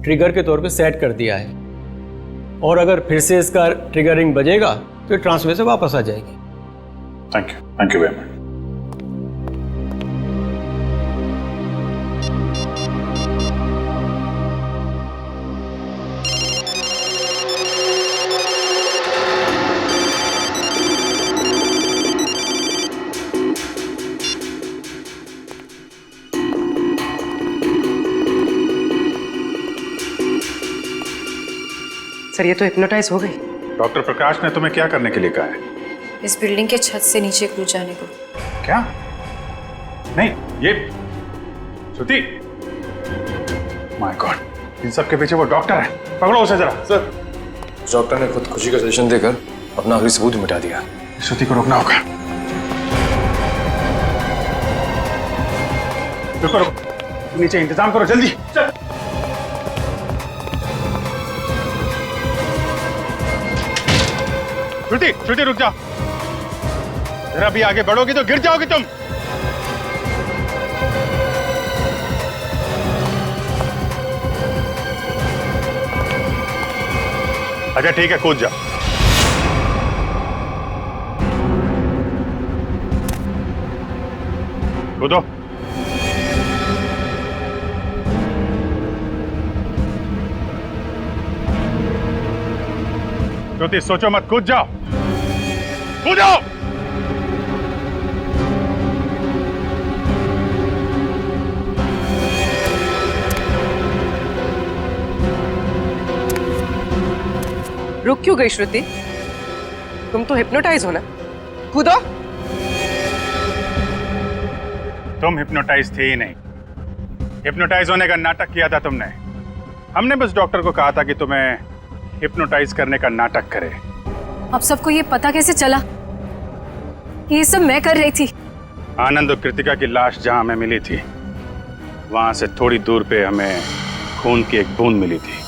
ट्रिगर के तौर पे सेट कर दिया है, और अगर फिर से इसका ट्रिगर रिंग बजेगा तो ट्रांसफर से वापस आ जाएगी। Thank you very much. Sir ये तो हिप्नोटाइज हो गई। डॉक्टर प्रकाश ने तुम्हें क्या करने के लिए कहा है? इस बिल्डिंग के छत से नीचे कूद जाने को। क्या? नहीं, ये श्रुति, माय गॉड, इन सब के पीछे वो डॉक्टर है। पकड़ो उसे जरा। सर, डॉक्टर ने खुदकुशी का सजेशन देकर अपना आखिरी सबूत मिटा दिया। श्रुति को रोकना होगा। रुको, नीचे इंतजाम करो जल्दी। चल। श्रुति रुक जाओ, जरा भी आगे बढ़ोगी तो गिर जाओगी तुम। अच्छा ठीक है, कूद जाओ। कूदो। श्रुति सोचो मत, कूद जाओ, कूदो। रुक क्यों गई श्रुति? तुम तो हिप्नोटाइज हो ना, कूदो। तुम हिप्नोटाइज थे ही नहीं, हिप्नोटाइज होने का नाटक किया था तुमने। हमने बस डॉक्टर को कहा था कि तुम्हें हिप्नोटाइज करने का नाटक करे। अब सबको ये पता कैसे चला? ये सब मैं कर रही थी। आनंद और कृतिका की लाश जहां हमें मिली थी, वहां से थोड़ी दूर पे हमें खून की एक बूंद मिली थी।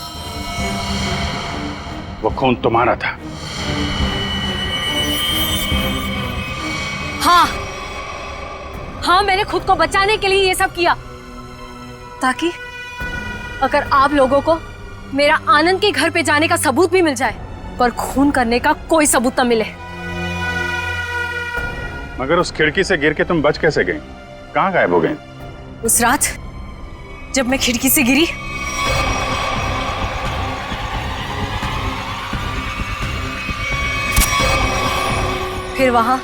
वो खून तुम्हारा था। हाँ, मैंने खुद को बचाने के लिए ये सब किया, ताकि अगर आप लोगों को मेरा आनंद के घर पे जाने का सबूत भी मिल जाए, पर खून करने का कोई सबूत न मिले। मगर उस खिड़की से गिर के तुम बच कैसे गई? कहाँ गायब हो गई? उस रात जब मैं खिड़की से गिरी, फिर वहां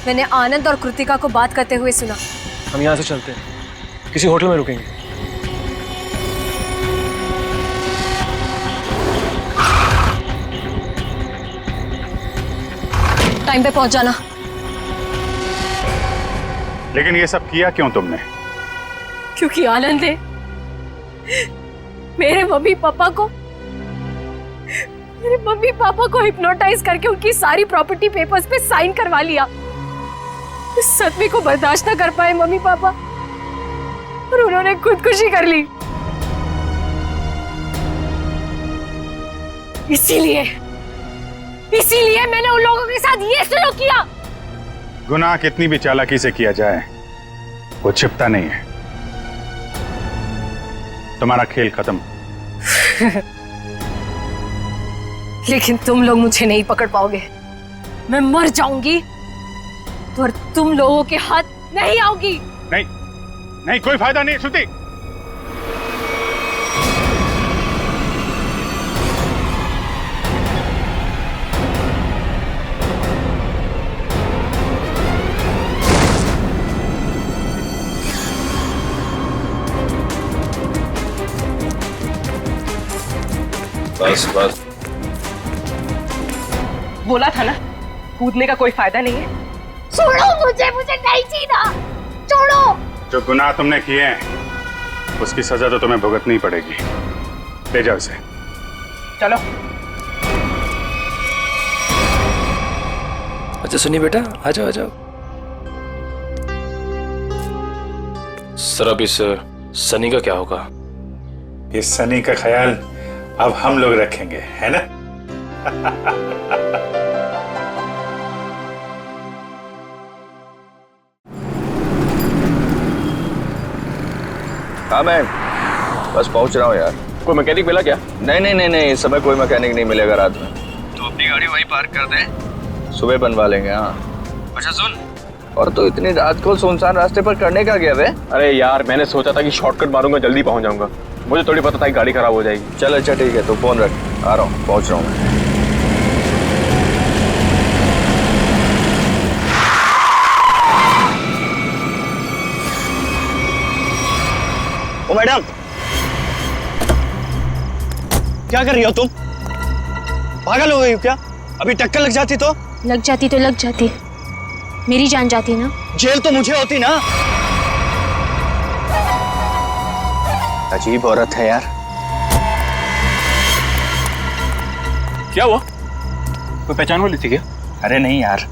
मैंने आनंद और कृतिका को बात करते हुए सुना। हम यहाँ से चलते हैं, किसी होटल में रुकेंगे। टाइम पे पहुंच जाना। लेकिन ये सब किया क्यों तुमने? क्योंकि आनंद ने मेरे मम्मी पापा को हिप्नोटाइज करके उनकी सारी प्रॉपर्टी पेपर्स पे साइन करवा लिया। इस सदमे को बर्दाश्त न कर पाए मम्मी पापा, और उन्होंने खुदकुशी कर ली। इसीलिए मैंने उन लोगों के साथ ये सलूक किया। गुनाह कितनी भी चालाकी से किया जाए, वो छिपता नहीं है। तुम्हारा खेल खत्म। लेकिन तुम लोग मुझे नहीं पकड़ पाओगे। मैं मर जाऊंगी पर तुम लोगों के हाथ नहीं आऊंगी। नहीं, कोई फायदा नहीं श्रुति। बस बोला था ना, कूदने का कोई फायदा नहीं है। छोड़ो मुझे नहीं जीना, छोड़ो। जो गुनाह तुमने किए हैं, उसकी सजा तो तुम्हें भुगतनी पड़ेगी। ले जाओ इसे। चलो। अच्छा सुनिए बेटा, आ जाओ आ जाओ। सर अब इस सनी का क्या होगा? इस सनी का ख्याल अब हम लोग रखेंगे, है ना? हाँ मैं बस पहुंच रहा हूँ यार। कोई मैकेनिक मिला क्या? नहीं, इस समय कोई मैकेनिक नहीं मिलेगा रात में। तो अपनी गाड़ी वहीं पार्क कर दे, सुबह बनवा लेंगे। हाँ अच्छा सुन, और तो इतनी रात को सुनसान रास्ते पर करने का गया वे? अरे यार मैंने सोचा था कि शॉर्टकट मारूंगा, जल्दी पहुंच जाऊंगा। मुझे थोड़ी पता था कि गाड़ी खराब हो जाएगी। चल अच्छा ठीक है, तो फोन रख, आ रहा हूँ, पहुंच रहा हूँ मैं। ओ मैडम, क्या कर रही हो तुम? पागल हो गई हो क्या? अभी टक्कर लग जाती तो? लग जाती, मेरी जान जाती ना। जेल तो मुझे होती ना। अजीब औरत है यार। क्या हुआ? कोई पहचान वाली थी क्या? अरे नहीं यार,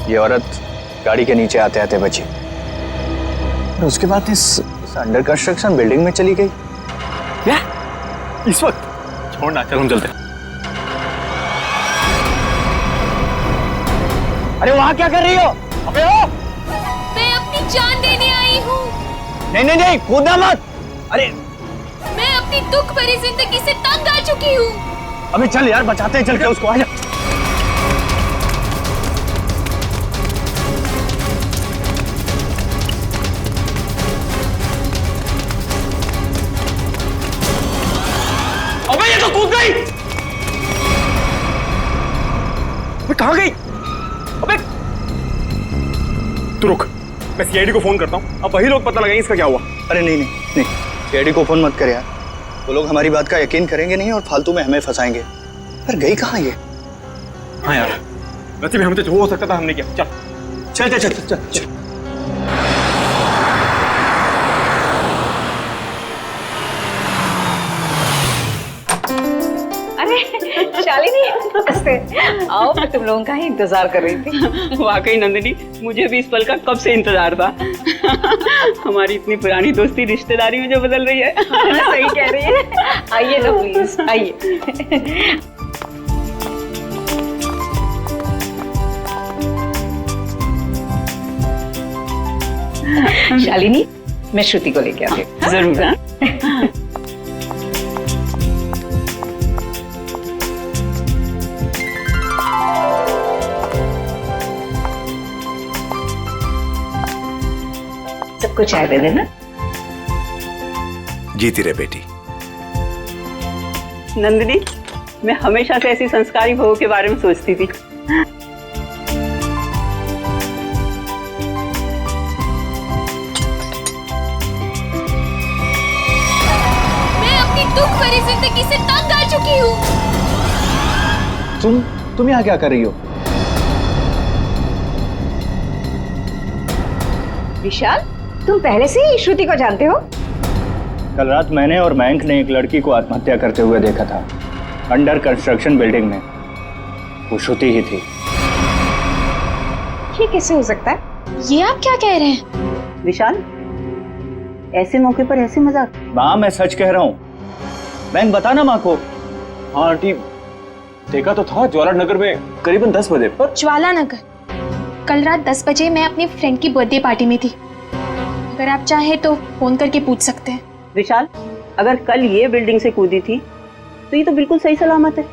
ये औरत गाड़ी के नीचे आते आते बची, और उसके बाद इस अंडर कंस्ट्रक्शन बिल्डिंग में चली गई। क्या? इस वक्त? छोड़ना, चल हम चलते हैं। अरे वहां क्या कर रही हो? अबे ओ! मैं अपनी जान देने आई हूँ। नहीं, कूदना मत। अरे मैं अपनी दुख भरी जिंदगी से तंग आ चुकी हूँ। अबे चल यार, बचाते हैं, चल के उसको। आजा। अबे ये तो कूद गई। अबे कहाँ गई? अबे तू रुक, मैं सीआईडी को फोन करता हूँ, अब वही लोग पता लगाएंगे इसका क्या हुआ। अरे नहीं, सीआईडी को फोन मत कर यार, वो लोग हमारी बात का यकीन करेंगे नहीं और फालतू में हमें फंसाएंगे। पर गई कहाँ ये? हाँ यार, वैसे भी हमें तो जो हो सकता था हमने किया। चल चल चल चल चल, चल। अरे शालिनी, नमस्ते। आओ, मैं तुम लोगों का ही इंतजार कर रही थी। वाकई नंदिनी, मुझे भी इस पल का कब से इंतजार था। हमारी इतनी पुरानी दोस्ती रिश्तेदारी में जो बदल रही है। सही कह रही है। आइए ना प्लीज, आइए। शालिनी, मैं श्रुति को लेके आती हूँ। जरूर। सबको चाय दे देना। जीती रहे बेटी। नंदिनी, मैं हमेशा से ऐसी संस्कारी बहू के बारे में सोचती थी। मैं अपनी दुख भरी जिंदगी से तंग आ चुकी हूँ। तुम यहाँ क्या कर रही हो? विशाल, तुम पहले से ही श्रुति को जानते हो? कल रात मैंने और मयंक ने एक लड़की को आत्महत्या करते हुए देखा था, अंडर कंस्ट्रक्शन बिल्डिंग में। वो श्रुति ही थी। ये कैसे हो सकता है? ये आप क्या कह रहे हैं? विशाल, ऐसे मौके पर ऐसे मजाक? माँ, मैं सच कह रहा हूँ। मयंक, बता ना माँ को। हाँ आंटी, देखा तो था ज्वाला नगर में करीबन 10 बजे पर। ज्वाला नगर? कल रात 10 बजे मैं अपनी फ्रेंड की बर्थडे पार्टी में थी। अगर आप चाहे तो फोन करके पूछ सकते हैं। विशाल, अगर कल ये बिल्डिंग से कूदी थी तो ये तो बिल्कुल सही सलामत है।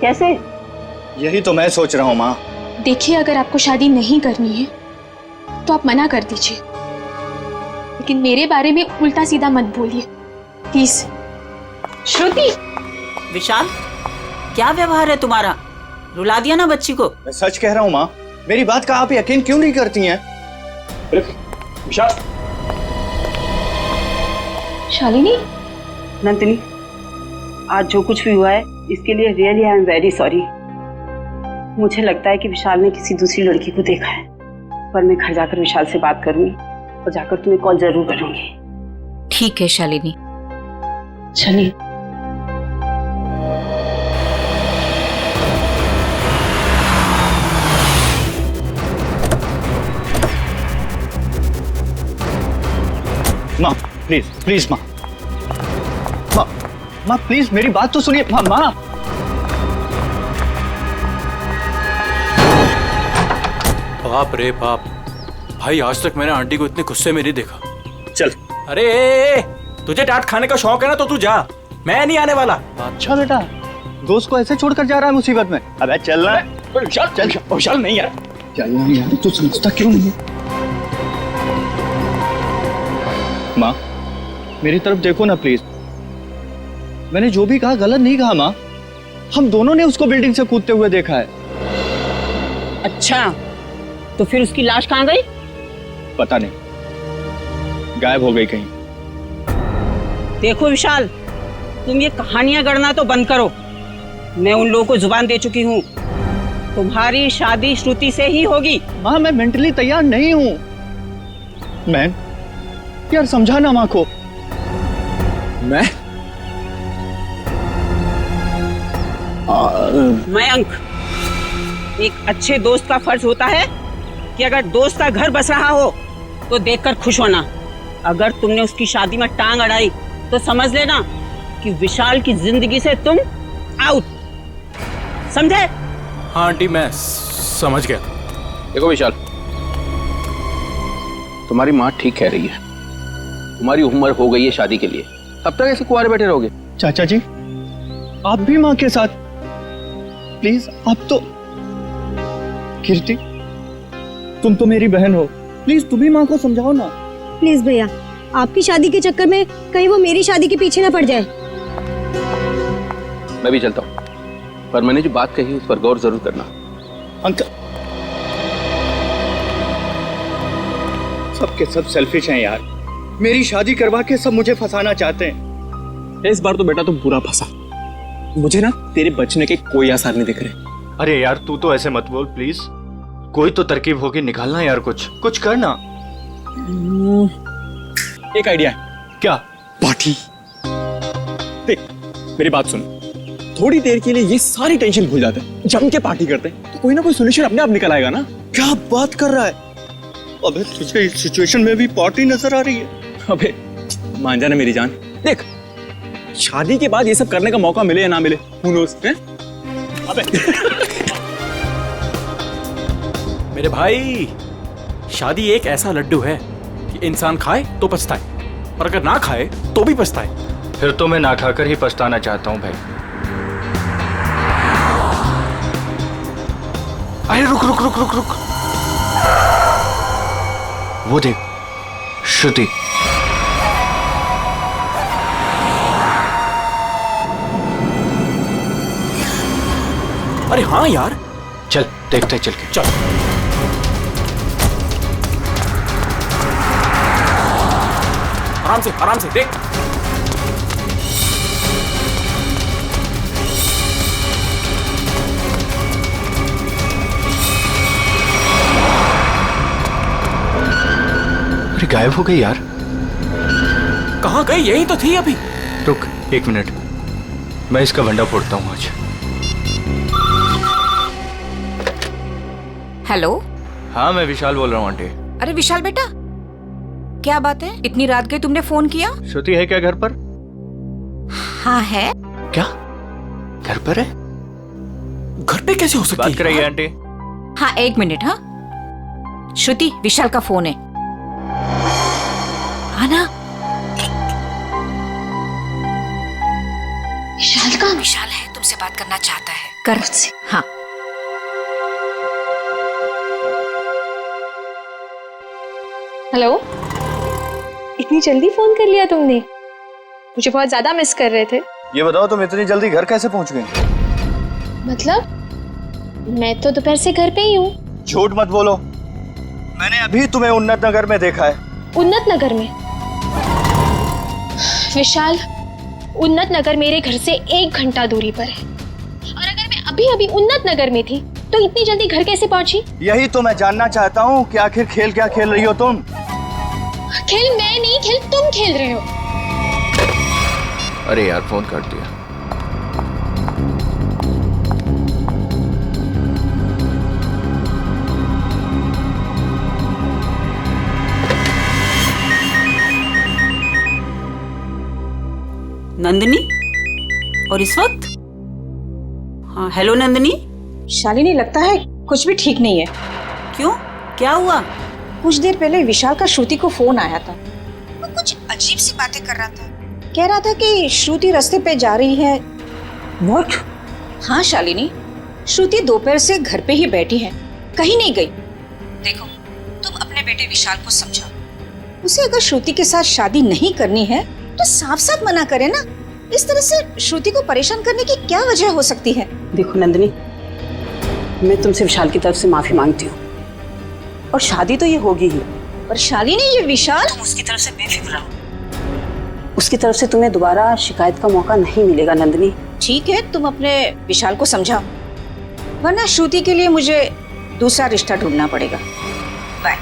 कैसे? यही तो मैं सोच रहा हूँ माँ। देखिए, अगर आपको शादी नहीं करनी है तो आप मना कर दीजिए, लेकिन मेरे बारे में उल्टा सीधा मत बोलिए प्लीज। श्रुति! विशाल, क्या व्यवहार है तुम्हारा? रुला दिया ना बच्ची को। मैं सच कह रहा हूँ माँ, मेरी बात का आप यकीन क्यों नहीं करती हैं? विशाल। शालिनी। नंदिनी, आज जो कुछ भी हुआ है इसके लिए really I am very sorry. मुझे लगता है कि विशाल ने किसी दूसरी लड़की को देखा है, पर मैं घर जाकर विशाल से बात करूंगी और जाकर तुम्हें कॉल जरूर करूंगी। ठीक है शालिनी। चलिए। माँ प्लीज प्लीज, माँ माँ माँ प्लीज मेरी बात तो सुनिए। माँ माँ बाप रे बाप, भाई आज तक मैंने आंटी को इतने गुस्से में नहीं देखा। चल। अरे तुझे डांट खाने का शौक है ना, तो तू जा, मैं नहीं आने वाला। अच्छा बेटा, दोस्त को ऐसे छोड़कर जा रहा है मुसीबत में? अबे चल ना। विशाल, चल। विशाल नहीं यार, चल यार, तू समझता क्यों नहीं? माँ, मेरी तरफ देखो ना प्लीज। मैंने जो भी कहा गलत नहीं कहा माँ। हम दोनों ने उसको बिल्डिंग से कूदते हुए देखा है। अच्छा, तो फिर उसकी लाश कहाँ गई? पता नहीं, गायब हो गई कहीं। देखो विशाल, तुम ये कहानियां गढ़ना तो बंद करो। मैं उन लोगों को जुबान दे चुकी हूँ, तुम्हारी शादी श्रुति से ही होगी। माँ, मैं मेंटली तैयार नहीं हूँ। मैं यार समझाना माँ को। मयंक, एक अच्छे दोस्त का फर्ज होता है कि अगर दोस्त का घर बस रहा हो तो देखकर खुश होना। अगर तुमने उसकी शादी में टांग अड़ाई तो समझ लेना कि विशाल की जिंदगी से तुम आउट। समझे? हाँ आंटी, मैं समझ गया। देखो विशाल, तुम्हारी माँ ठीक कह रही है। तुम्हारी उम्र हो गई है शादी के लिए, अब तक ऐसे कुंवारे बैठे रहोगे? चाचा जी, आप भी माँ के साथ प्लीज। आप तो कीर्ति, तुम तो मेरी बहन हो, प्लीज तुम भी माँ को समझाओ ना। प्लीज भैया, आपकी शादी के चक्कर में कहीं वो मेरी शादी के पीछे ना पड़ जाए। मैं भी चलता हूँ, पर मैंने जो बात कही उस पर गौर जरूर करना। अंकल, सबके सब सेल्फिश हैं यार। मेरी शादी करवा के सब मुझे फंसाना चाहते हैं। इस बार तो बेटा तुम पूरा फंसा। मुझे ना तेरे बचने के कोई आसार नहीं दिख रहे। अरे यार तू तो ऐसे मत बोल प्लीज, कोई तो तरकीब होगी, निकालना यार, कुछ करना। एक आइडिया है। क्या? पार्टी। देख मेरी बात सुन, थोड़ी देर के लिए ये सारी टेंशन भूल जाते हैं, जम के पार्टी करते हैं, तो कोई ना कोई सोल्यूशन अपने आप निकल आएगा ना। क्या बात कर रहा है? अबे तुझे इस सिचुएशन में भी पार्टी नजर आ रही है? अबे मान जाना मेरी जान, देख शादी के बाद ये सब करने का मौका मिले या ना मिले, who knows, हैं? अबे मेरे भाई, शादी एक ऐसा लड्डू है कि इंसान खाए तो पछताए, और अगर ना खाए तो भी पछताए। फिर तो मैं ना खाकर ही पछताना चाहता हूँ भाई। अरे रुक रुक रुक रुक रुक, वो देख श्रुति। अरे हाँ यार, चल देखते हैं, चल के चल। आराम से देख। अरे गायब हो गई यार। कहाँ गई? यही तो थी अभी। रुक 1 मिनट, मैं इसका भंडा फोड़ता हूँ आज। हेलो। हाँ मैं विशाल बोल रहा हूँ आंटी। अरे विशाल बेटा, क्या बात है? इतनी रात गई तुमने फोन किया? श्रुति है क्या घर पर? हाँ है। क्या घर पर है? घर पे कैसे हो सकती है? बात कराइए आंटी। हाँ 1 मिनट। हाँ श्रुति, विशाल का फोन है। आना। विशाल है, तुमसे बात करना चाहता है, कर से। हाँ हेलो, इतनी जल्दी फोन कर लिया तुमने? मुझे बहुत ज्यादा मिस कर रहे थे। ये बताओ तुम इतनी जल्दी घर कैसे पहुंच गई? मतलब मैं तो दोपहर से घर पे ही हूँ। झूठ मत बोलो, मैंने अभी तुम्हें उन्नत नगर में देखा है। उन्नत नगर में? विशाल, उन्नत नगर मेरे घर से 1 घंटा दूरी पर है, और अगर मैं अभी अभी उन्नत नगर में थी तो इतनी जल्दी घर कैसे पहुंची? यही तो मैं जानना चाहता हूँ कि आखिर खेल क्या खेल रही हो तुम? खेल मैं नहीं, खेल तुम खेल रहे हो। अरे यार फोन काट दिया। नंदिनी, और इस वक्त? हाँ हेलो नंदिनी। शालिनी, लगता है कुछ भी ठीक नहीं है। क्यों, क्या हुआ? कुछ देर पहले विशाल का श्रुति को फोन आया था। वो कुछ अजीब सी बातें कर रहा था। कह रहा था कि श्रुति रास्ते पे जा रही है। व्हाट? हाँ शालिनी, श्रुति दोपहर से घर पे ही बैठी है, कहीं नहीं गई। देखो तुम अपने बेटे विशाल को समझाओ, उसे अगर श्रुति के साथ शादी नहीं करनी है तो साफ साफ मना करे ना। इस तरह से श्रुति को परेशान करने की क्या वजह हो सकती है? देखो नंदिनी, मैं तुमसे विशाल की तरफ से माफी मांगती हूँ, और शादी तो ये होगी ही। पर शालिनी, ये विशाल, तुम उसकी तरफ से बेफिक्र रहो। उसकी तरफ से तुम्हें दोबारा शिकायत का मौका नहीं मिलेगा नंदिनी। ठीक है, तुम अपने विशाल को समझाओ, वरना श्रुति के लिए मुझे दूसरा रिश्ता ढूंढना पड़ेगा। बाय।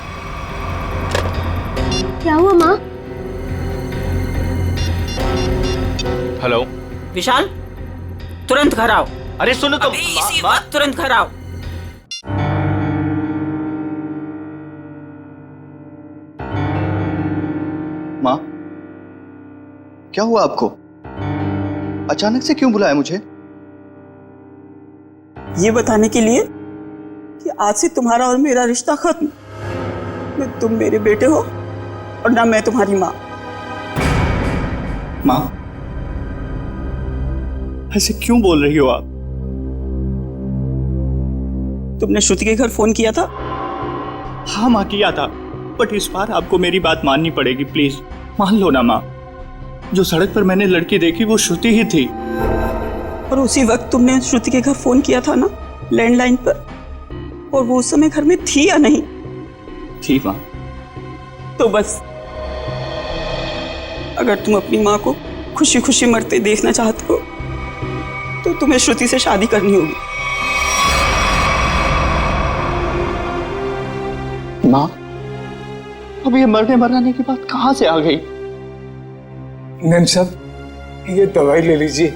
क्या हुआ माँ? हेलो विशाल, तुरंत घर आओ। अरे सुनो तो, इसी वक्त तुरंत घर आओ। माँ क्या हुआ आपको? अचानक से क्यों बुलाया मुझे? ये बताने के लिए कि आज से तुम्हारा और मेरा रिश्ता खत्म। न तुम मेरे बेटे हो और ना मैं तुम्हारी माँ। माँ ऐसे क्यों बोल रही हो आप? तुमने श्रुति के घर फोन किया था? हाँ माँ, किया था, बट इस बार आपको मेरी बात माननी पड़ेगी, प्लीज मान लो ना माँ। जो सड़क पर मैंने लड़की देखी वो श्रुति ही थी। और उसी वक्त तुमने श्रुति के घर फोन किया था ना, लैंडलाइन पर, और वो उस समय घर में थी या नहीं? थी माँ। तो बस, अगर तुम अपनी माँ को खुशी खुशी मरते देखना चाहते हो तो तुम्हें श्रुति से शादी करनी होगी। माँ, अब ये मरने मराने की बात कहाँ से आ गई? नैन साहब, ये दवाई ले लीजिए।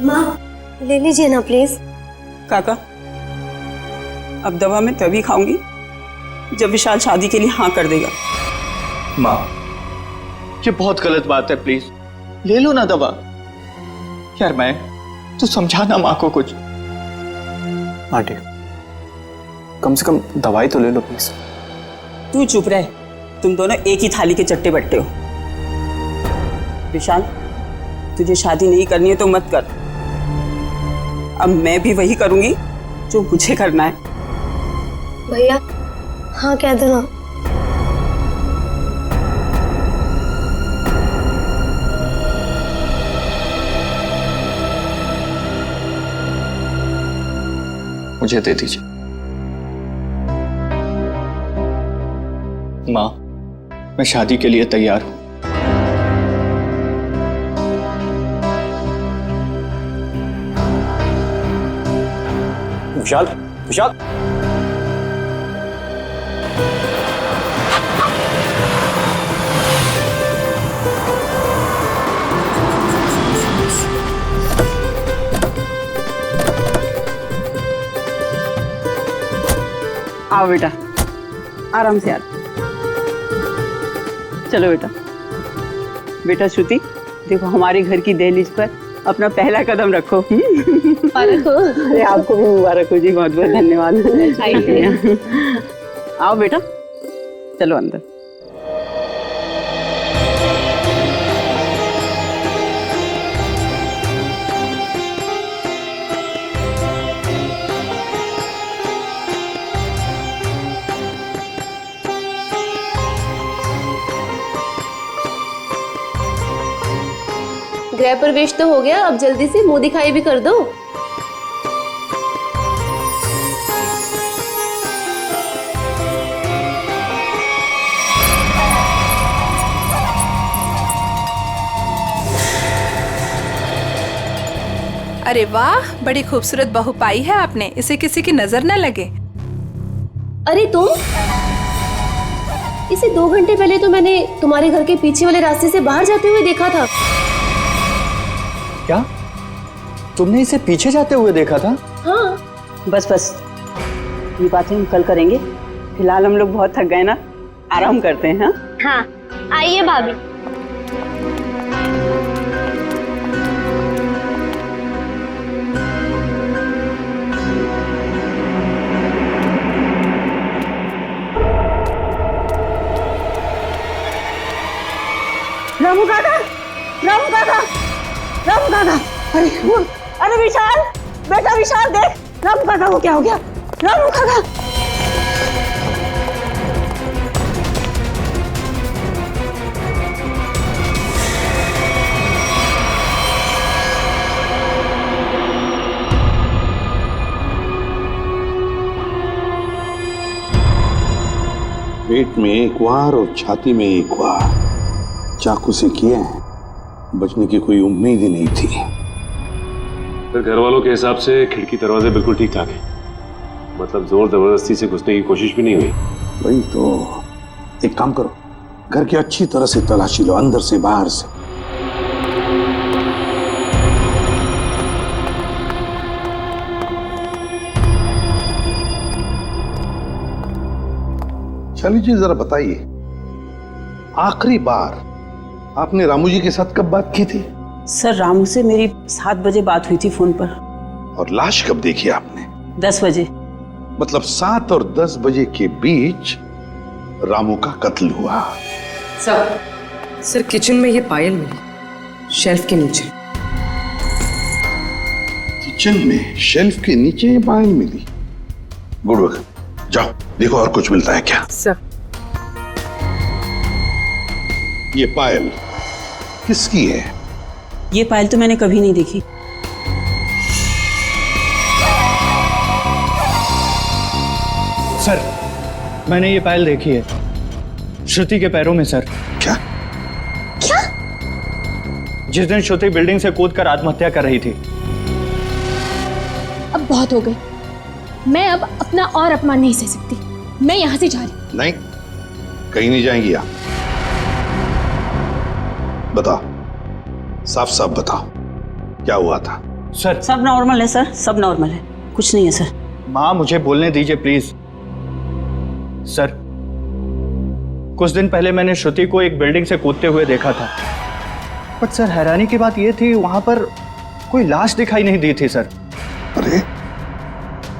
माँ, ले लीजिए ना प्लीज। काका, अब दवा मैं तभी खाऊंगी जब विशाल शादी के लिए हाँ कर देगा। माँ, ये बहुत गलत बात है, प्लीज ले लो ना दवा। यार मैं तू समझाना माँ को कुछ। आंटी, कम से कम दवाई तो ले लो प्लीज। तू चुप रह, तुम दोनों एक ही थाली के चट्टे बट्टे हो। विशाल, तुझे शादी नहीं करनी है तो मत कर। अब मैं भी वही करूंगी जो मुझे करना है। भैया हाँ कह दो ना। मुझे दे दीजिए। माँ, मैं शादी के लिए तैयार हूं। विशाल, विशाल, आओ बेटा, आराम से आ। चलो बेटा। बेटा श्रुति, देखो हमारे घर की दहलीज पर अपना पहला कदम रखो। मुबारक हो। अरे आपको भी मुबारक हो जी, बहुत बहुत धन्यवाद। आओ बेटा, चलो अंदर। गृह प्रवेश तो हो गया, अब जल्दी से मुंह दिखाई भी कर दो। अरे वाह, बड़ी खूबसूरत बहू पाई है आपने, इसे किसी की नजर न लगे। अरे तुम, इसे 2 घंटे पहले तो मैंने तुम्हारे घर के पीछे वाले रास्ते से बाहर जाते हुए देखा था। क्या तुमने इसे पीछे जाते हुए देखा था? हाँ। बस बस, ये बातें हम कल करेंगे। फिलहाल हम लोग बहुत थक गए ना, आराम करते हैं। हाँ, आइए भाभी। रामू काका, रामू काका, रामू काका, अरे विशाल, बेटा विशाल देख, रामू काका को क्या हो गया? रामू काका। पेट में एक वार और छाती में एक वार चाकू से किए हैं। बचने की कोई उम्मीद ही नहीं थी। फिर घर वालों के हिसाब से खिड़की दरवाजे बिल्कुल ठीक ठाक है, मतलब जोर जबरदस्ती से घुसने की कोशिश भी नहीं हुई। वही तो, एक काम करो, घर की अच्छी तरह से तलाशी लो, अंदर से बाहर से। शाली जी जरा बताइए, आखिरी बार आपने रामू जी के साथ कब बात की थी? सर, रामू से मेरी 7 बजे बात हुई थी फोन पर। और लाश कब देखी आपने? 10 बजे। मतलब 7 और 10 बजे के बीच रामू का कत्ल हुआ। सर किचन में ये पायल मिली, शेल्फ के नीचे। किचन में शेल्फ के नीचे ये पायल मिली? गुड वर्क, जाओ देखो और कुछ मिलता है क्या। सर, ये पायल किसकी है? ये पायल तो मैंने कभी नहीं देखी। सर, मैंने ये पायल देखी है, श्रुति के पैरों में सर। क्या? क्या? जिस दिन श्रुति बिल्डिंग से कूदकर आत्महत्या कर रही थी। अब बहुत हो गई, मैं अब अपना और अपमान नहीं सह सकती। मैं यहाँ से जा रही। नहीं, कहीं नहीं जाएंगी आप। बताओ, साफ साफ बताओ, क्या हुआ था? सर सब नॉर्मल है सर, सब नॉर्मल है, कुछ नहीं है सर। माँ मुझे बोलने दीजिए प्लीज। सर कुछ दिन पहले मैंने श्रुति को एक बिल्डिंग से कूदते हुए देखा था, बट सर हैरानी की बात यह थी वहां पर कोई लाश दिखाई नहीं दी थी सर। अरे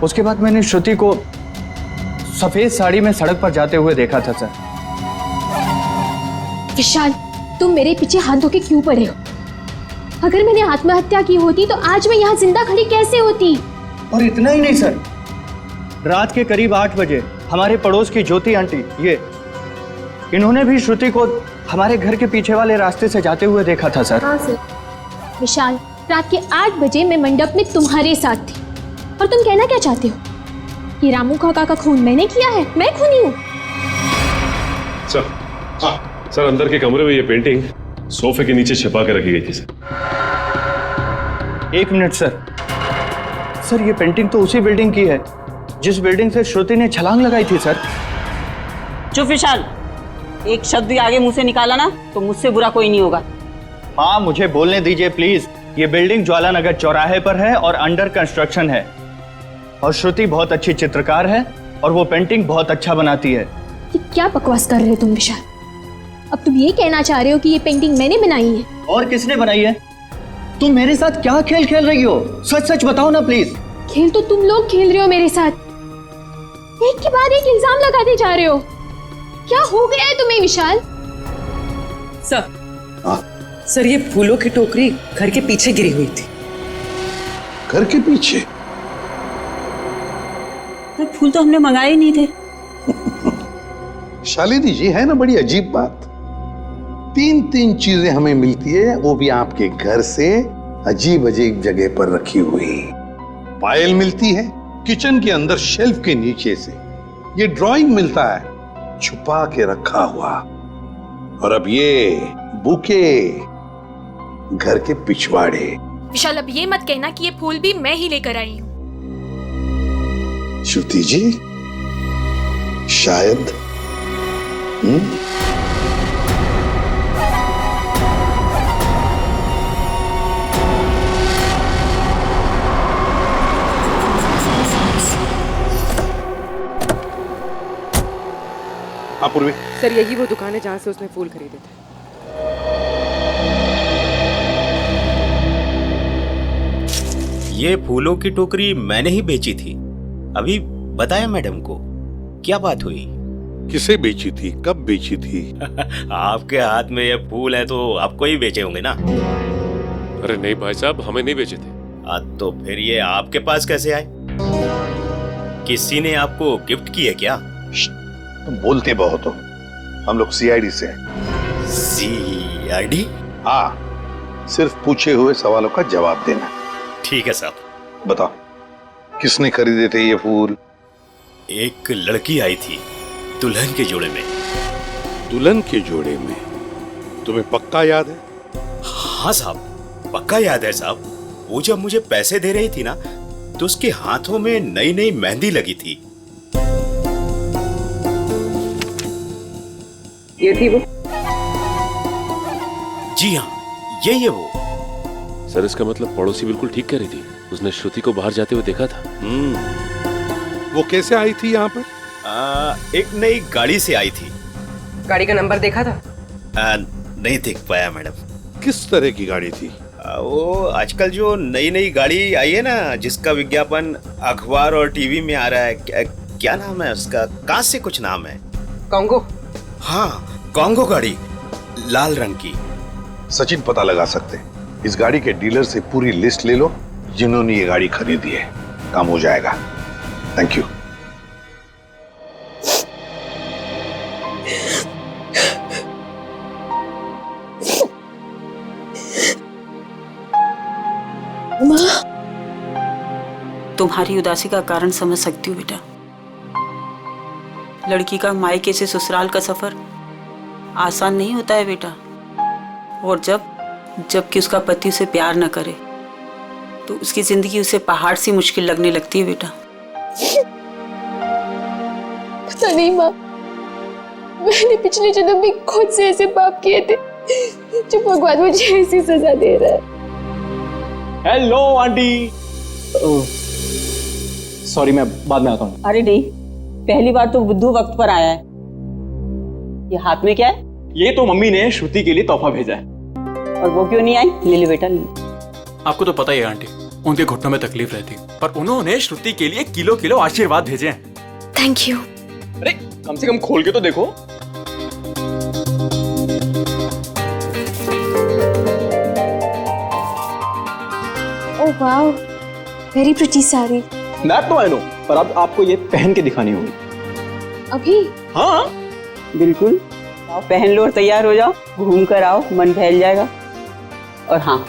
उसके बाद मैंने श्रुति को सफेद साड़ी में सड़क पर जाते हुए देखा था सर। विशाल, तुम मेरे पीछे हाथ धो के क्यों पड़े हो? अगर मैंने आत्महत्या की होती तो आज मैं यहाँ जिंदा खड़ी कैसे होती? और इतना ही नहीं सर, रात के करीब 8 बजे हमारे पड़ोस की ज्योति आंटी, इन्होंने भी श्रुति को हमारे घर के पीछे वाले रास्ते से जाते हुए देखा था सर। हाँ सर। विशाल, रात के 8 बजे मैं मंडप में तुम्हारे साथ थी, और तुम कहना क्या चाहते हो कि रामू काका का खून मैंने किया है? मैं खूनी हूँ? सर अंदर के कमरे में ये पेंटिंग सोफे के नीचे छिपा के रखी गई थी सर। 1 minute sir. सर ये पेंटिंग तो उसी बिल्डिंग की है जिस बिल्डिंग से श्रुति ने छलांग लगाई थी सर। चुप विशाल, एक शब्द भी आगे मुंह से निकाला ना तो मुझसे बुरा कोई नहीं होगा। माँ मुझे बोलने दीजिए प्लीज। ये बिल्डिंग ज्वालानगर चौराहे पर है और अंडर कंस्ट्रक्शन है, और श्रुति बहुत अच्छी चित्रकार है और वो पेंटिंग बहुत अच्छा बनाती है। ये क्या बकवास कर रहे हो तुम विशाल? अब तुम ये कहना चाह रहे हो कि ये पेंटिंग मैंने बनाई है? और किसने बनाई है? तुम मेरे साथ क्या खेल खेल रही हो? सच सच बताओ ना प्लीज। खेल तो तुम लोग खेल रहे हो मेरे साथ, एक के बाद एक इल्जाम लगाते जा रहे हो। क्या हो गया है तुम्हें विशाल? सर ये फूलों की टोकरी घर के पीछे गिरी हुई थी। घर के पीछे? पर फूल तो हमने मंगाए ही नहीं थे। शालिनी जी, है ना बड़ी अजीब बात, 3 चीजें हमें मिलती है, वो भी आपके घर से अजीब अजीब जगह पर रखी हुई। पायल मिलती है किचन के अंदर शेल्फ के नीचे से, ये ड्राइंग मिलता है छुपा के रखा हुआ, और अब ये बुके घर के पिछवाड़े। विशाल, अब ये मत कहना कि ये फूल भी मैं ही लेकर आई हूँ। श्रुति जी, शायद पूर्वी। सर यही वो दुकान है जहाँ से उसने फूल खरीदे थे। ये फूलों की टोकरी मैंने ही बेची थी, अभी बताया मैडम को। क्या बात हुई? किसे बेची थी, कब बेची थी? आपके हाथ में ये फूल है तो आपको ही बेचे होंगे ना? अरे नहीं भाई साहब, हमें नहीं बेचे थे। तो फिर ये आपके पास कैसे आए? किसी ने आपको गिफ्ट किए क्या? तुम बोलते बहुत हो, हम लोग सीआईडी से हैं। सीआईडी? हाँ, सिर्फ पूछे हुए सवालों का जवाब देना। ठीक है साहब। बताओ, किसने खरीदे थे ये फूल? एक लड़की आई थी दुल्हन के जोड़े में। दुल्हन के जोड़े में? तुम्हें पक्का याद है? हाँ साहब, पक्का याद है साहब। वो जब मुझे पैसे दे रही थी ना, तो उसके हाथों में नई नई मेहंदी लगी थी। ये थी वो? जी हाँ, यही है वो। सर इसका मतलब पड़ोसी बिल्कुल ठीक कह रही थी, उसने श्रुति को बाहर जाते हुए देखा था। वो कैसे आई थी यहाँ पर? एक नई गाड़ी से आई थी। गाड़ी का नंबर देखा था? नहीं देख पाया मैडम। किस तरह की गाड़ी थी? वो आजकल जो नई नई गाड़ी आई है ना, जिसका विज्ञापन अखबार और टीवी में आ रहा है, क्या नाम है उसका? कहाँ से कुछ नाम है। कॉन्गो? हाँ, कॉन्गो गाड़ी, लाल रंग की। सचिन पता लगा सकते, इस गाड़ी के डीलर से पूरी लिस्ट ले लो जिन्होंने ये गाड़ी खरीदी है, काम हो जाएगा। Thank you. तुम्हारी उदासी का कारण समझ सकती हूँ बेटा। लड़की का मायके से ससुराल का सफर आसान नहीं होता है बेटा, और जब जबकि उसका पति उसे प्यार न करे तो उसकी जिंदगी उसे पहाड़ सी मुश्किल लगने लगती है बेटा। पता नहीं माँ, मैंने पिछले जन्म में खुद से ऐसे पाप किए थे जो भगवान मुझे ऐसी सजा दे रहा है। Hello aunty. सॉरी, मैं बाद में आता हूँ। अरे नहीं, पहली बार तो बुद्धू वक्त पर आया है। ये हाथ में क्या है? ये तो मम्मी ने श्रुति के लिए तोहफा भेजा है। और वो क्यों नहीं आई? ले ले बेटा, ले। आपको तो पता ही है आंटी, उनके घुटनों में तकलीफ रहती, पर उन्होंने श्रुति के लिए किलो किलो आशीर्वाद भेजे हैं। Thank you. अरे कम से कम खोल के तो देखो। Oh wow, very pretty sari. That तो आई नो, पर अब आपको ये पहन के दिखानी होगी। अभी? हाँ बिल्कुल, आओ पहन लो और तैयार हो जाओ, घूम कर आओ, मन बहल जाएगा। और हाँ,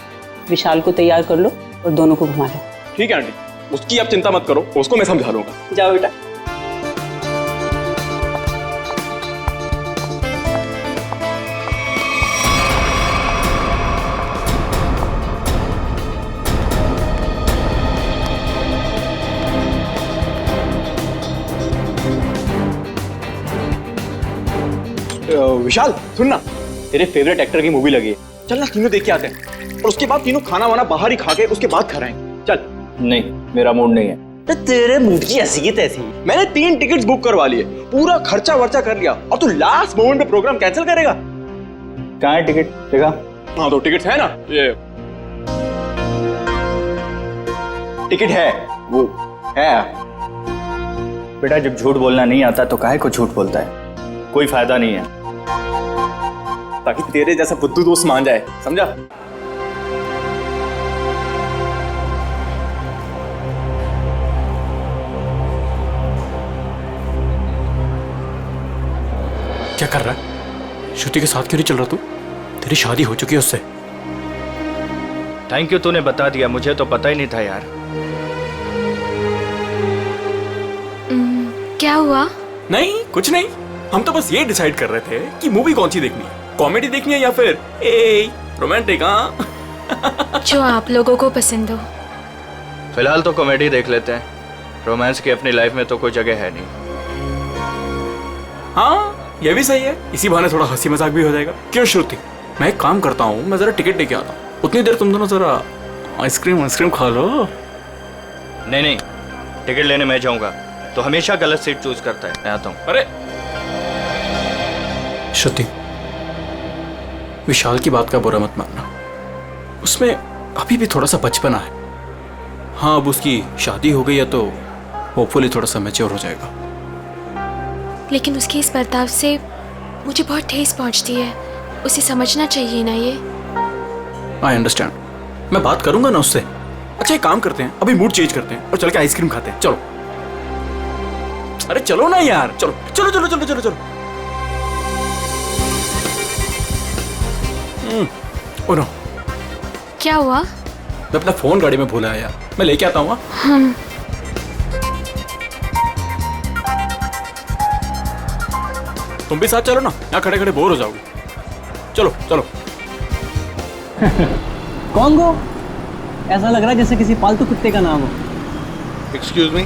विशाल को तैयार कर लो और दोनों को घुमा लो। ठीक है आंटी, उसकी आप चिंता मत करो, उसको मैं समझा लूंगा। जाओ बेटा। विशाल सुन ना, तेरे फेवरेट एक्टर की मूवी लगी है, चल ना तीनों देख के आते हैं, और उसके बाद तीनों खाना वाना बाहर ही खा के उसके बाद कराएंगे। चल। नहीं, मेरा मूड नहीं है। तो तेरे मूड की ऐसी की तैसी। मैंने 3 टिकट्स बुक करवा लिए, पूरा खर्चा वर्चा कर लिया, और तू लास्ट मोमेंट पे प्रोग्राम कैंसिल करेगा? कहाँ है टिकट? देखा? हाँ तो टिकट है ना, ये टिकट है, वो है। बेटा जब झूठ बोलना नहीं आता तो काहे को झूठ बोलता है, कोई फायदा नहीं है, ताकि तेरे जैसा बुद्धू दोस्त मान जाए, समझा? क्या कर रहा है? श्रुति के साथ क्यों नहीं चल रहा तू? तेरी शादी हो चुकी है उससे। थैंक यू, तूने बता दिया, मुझे तो पता ही नहीं था यार। क्या हुआ? नहीं कुछ नहीं, हम तो बस ये डिसाइड कर रहे थे कि मूवी कौन सी देखनी है, कॉमेडी देखनी है या फिर रोमांटिक। हाँ जो आप लोगों को पसंद हो। फिलहाल तो कॉमेडी देख लेते हैं, रोमांस की अपनी लाइफ में तो कोई जगह है नहीं। हाँ ये भी सही है, इसी बहाने थोड़ा हंसी मजाक भी हो जाएगा। क्यों श्रुति, मैं एक काम करता हूँ, मैं जरा टिकट लेके आता हूँ, उतनी देर तुम दोनों जरा आइसक्रीम खा लो। नहीं, टिकट लेने मैं जाऊंगा तो हमेशा गलत सीट चूज करता है, मैं आता हूँ। अरे श्रुति, विशाल की बात का बुरा मत मानना, उसमें अभी भी थोड़ा सा बचपना है। हाँ अब उसकी शादी हो गई है तो होपफुली थोड़ा सा मैच्योर हो जाएगा। लेकिन उसके इस बर्ताव से मुझे बहुत ठेस पहुंचती है, उसे समझना चाहिए ना ये। आई अंडरस्टैंड, मैं बात करूंगा ना उससे। अच्छा एक काम करते हैं, अभी मूड चेंज करते हैं और चल के आइसक्रीम खाते हैं, चलो। अरे चलो ना यार, चलो चलो चलो चलो चलो चलो। ओ नो, क्या हुआ? मैं अपना फोन गाड़ी में भूला यार, मैं लेके आता हूँ। तुम भी साथ चलो ना, यहाँ खड़े खड़े बोर हो जाओगे। चलो चलो। कॉन्गो, ऐसा लग रहा है जैसे किसी पालतू कुत्ते का नाम हो। एक्सक्यूज मी,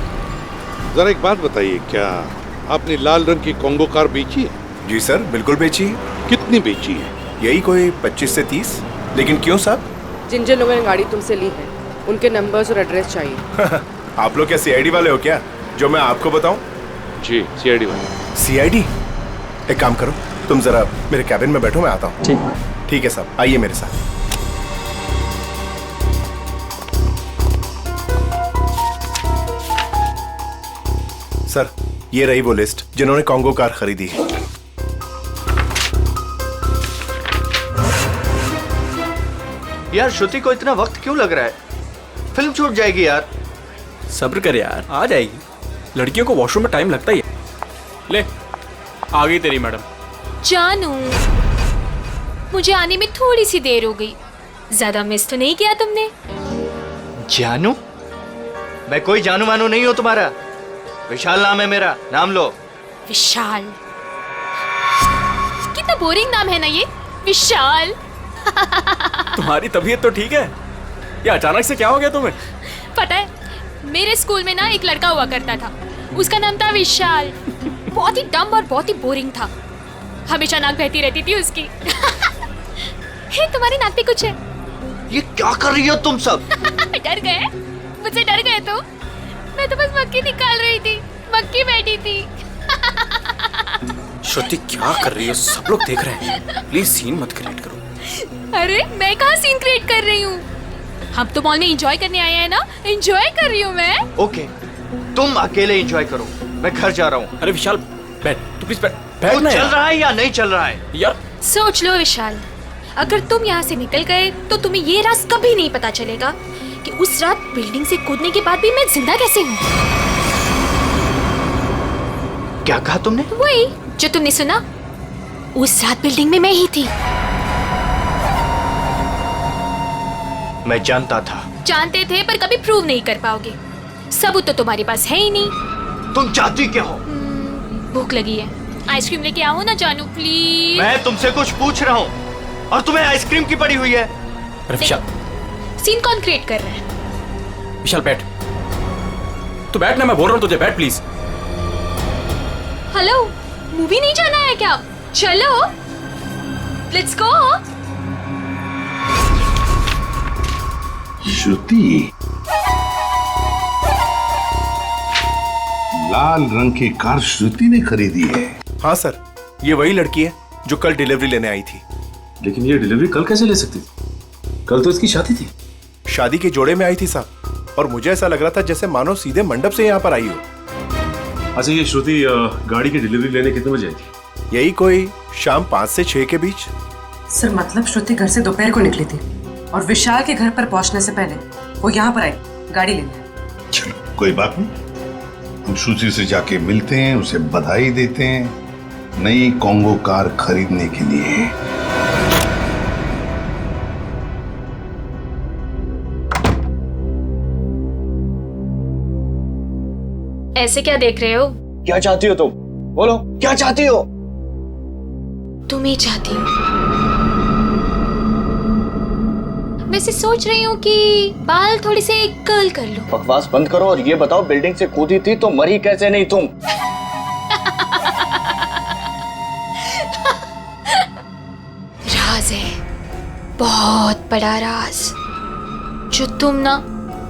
जरा एक बात बताइए, क्या आपने लाल रंग की कॉन्गो कार बेची है? जी सर, बिल्कुल बेची है। कितनी बेची है? यही कोई 25 से 30। लेकिन क्यों साहब? जिन जिन लोगों ने गाड़ी तुमसे ली है उनके नंबर्स और एड्रेस चाहिए। आप लोग क्या सीआईडी वाले हो क्या, जो मैं आपको बताऊं? जी सीआईडी वाले। सीआईडी? एक काम करो, तुम जरा मेरे कैबिन में बैठो, मैं आता हूँ। ठीक है साहब, आइए मेरे साथ। सर ये रही वो लिस्ट जिन्होंने कॉन्गो कार खरीदी है। यार श्रुति को इतना वक्त क्यों लग रहा है, फिल्म छूट जाएगी यार। सब्र कर यार, आ जाएगी, लड़कियों को वॉशरूम में टाइम लगता ही है। ले आ गई तेरी मैडम। जानू, मुझे आने में थोड़ी सी देर हो गई, ज्यादा मिस तो नहीं किया तुमने? जानू? मैं कोई जानू मानू नहीं हूं तुम्हारा, विशाल नाम है मेरा, नाम लो। विशाल? कितना बोरिंग नाम है ना ये, विशाल। तुम्हारी तबीयत तो ठीक है? ये अचानक से क्या हो गया तुम्हें? पता है, मेरे स्कूल में ना एक लड़का हुआ करता था, उसका नाम था विशाल। बहुत ही डम और बहुत ही बोरिंग था, हमेशा नाक बहती रहती थी उसकी। हे, तुम्हारी नाक पे कुछ है? ये क्या कर रही हो तुम सब? डर गए? मुझसे डर गए तो? मैं तो बस मक्खी निकाल रही थी, मक्खी बैठी थी। श्रुति क्या कर रही है? सब लोग देख रहे हैं, प्लीज सीन मत क्रिएट करो। अरे मैं कहाँ सीन क्रिएट कर रही हूँ? हम तो मॉल में एंजॉय करने आए हैं ना, एंजॉय कर रही हूँ मैं। ओके, तुम अकेले एंजॉय करो, मैं घर जा रहा हूँ। अरे विशाल बैठ, तू प्लीज बैठ ना। चल रहा है या नहीं चल रहा है यार? सोच लो विशाल, अगर तुम यहाँ से निकल गए तो तुम्हें ये राज कभी नहीं पता चलेगा कि उस रात बिल्डिंग से कूदने के बाद भी मैं जिंदा कैसे हूँ। क्या कहा तुमने? वही जो तुमने सुना, उस रात बिल्डिंग में मैं ही थी। मैं जानता था। जानते थे पर कभी प्रूव नहीं कर पाओगे, सबूत तो तुम्हारे पास है ही नहीं। तुम चाहती क्या हो? भूख लगी है, आइसक्रीम लेके आओ ना जानू प्लीज। मैं तुमसे कुछ पूछ रहा हूँ और तुम्हें आइसक्रीम की पड़ी हुई है। अरे विशाल, सीन कौन क्रिएट कर रहा है? विशाल बैठ, तू बैठ ना, मैं बोल रहा हूँ तुझे, बैठ प्लीज। हेलो, मूवी नहीं जाना है क्या? चलो लेट्स गो। श्रुति, लाल रंग की कार श्रुति ने खरीदी है। हाँ सर, ये वही लड़की है जो कल डिलीवरी लेने आई थी। लेकिन ये डिलीवरी कल कैसे ले सकती थी? कल तो इसकी शादी थी। शादी के जोड़े में आई थी साहब, और मुझे ऐसा लग रहा था जैसे मानो सीधे मंडप से यहाँ पर आई हो। अच्छा, ये श्रुति गाड़ी की डिलीवरी लेने कितने बजे आई थी? यही कोई शाम 5 से 6 के बीच। सर मतलब श्रुति घर से दोपहर को निकली थी और विशाल के घर पर पहुंचने से पहले वो यहाँ पर आई गाड़ी लेने। चलो कोई बात नहीं, हम श्रुति से जाके मिलते हैं, उसे बधाई देते हैं नई कॉन्गो कार खरीदने के लिए। ऐसे क्या देख रहे हो? क्या चाहती हो तुम? बोलो, क्या चाहती हो? तुम ही चाहती हो। वैसे सोच रही हूँ कि बाल थोड़ी से कर्ल कर लो। बकवास बंद करो और ये बताओ, बिल्डिंग से कूदी थी तो मरी कैसे नहीं तुम? राज है, बहुत बड़ा राज, जो तुम ना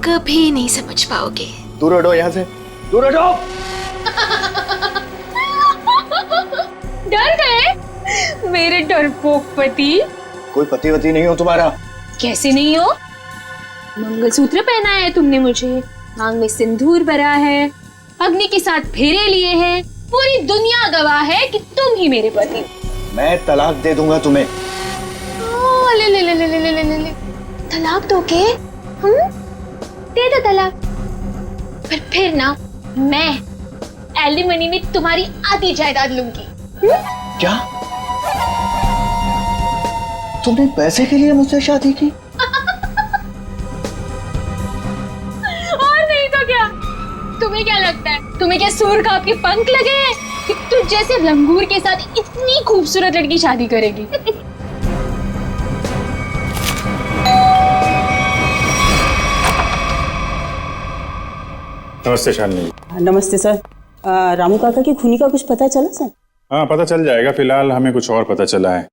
कभी नहीं समझ पाओगे। दूर हटो यहाँ से, दूर हटो। डर गए मेरे डरपोक पति? कोई पति वती नहीं हो तुम्हारा। कैसे नहीं हो? मंगलसूत्र पहना है तुमने मुझे, मांग में सिंदूर भरा है, अग्नि के साथ फेरे लिए हैं, पूरी दुनिया गवाह है कि तुम ही मेरे पति। मैं तलाक दे दूंगा तुम्हें। ले ले ले ले ले ले ले ले। तलाक दोगे? दे दो तलाक, पर फिर ना मैं एलिमनी में तुम्हारी आधी जायदाद लूंगी। क्या? तुमने पैसे के लिए मुझसे शादी की? और नहीं तो क्या? तुम्हें क्या लगता है, तुम्हें क्या सूर का आपके पंख लगे हैं कि तुझ जैसे लंगूर के साथ इतनी खूबसूरत लड़की शादी करेगी? नमस्ते शालिनी। नमस्ते सर। रामू काका की खूनी का कुछ पता चला सर? हाँ, पता चल जाएगा। फिलहाल हमें कुछ और पता चला है,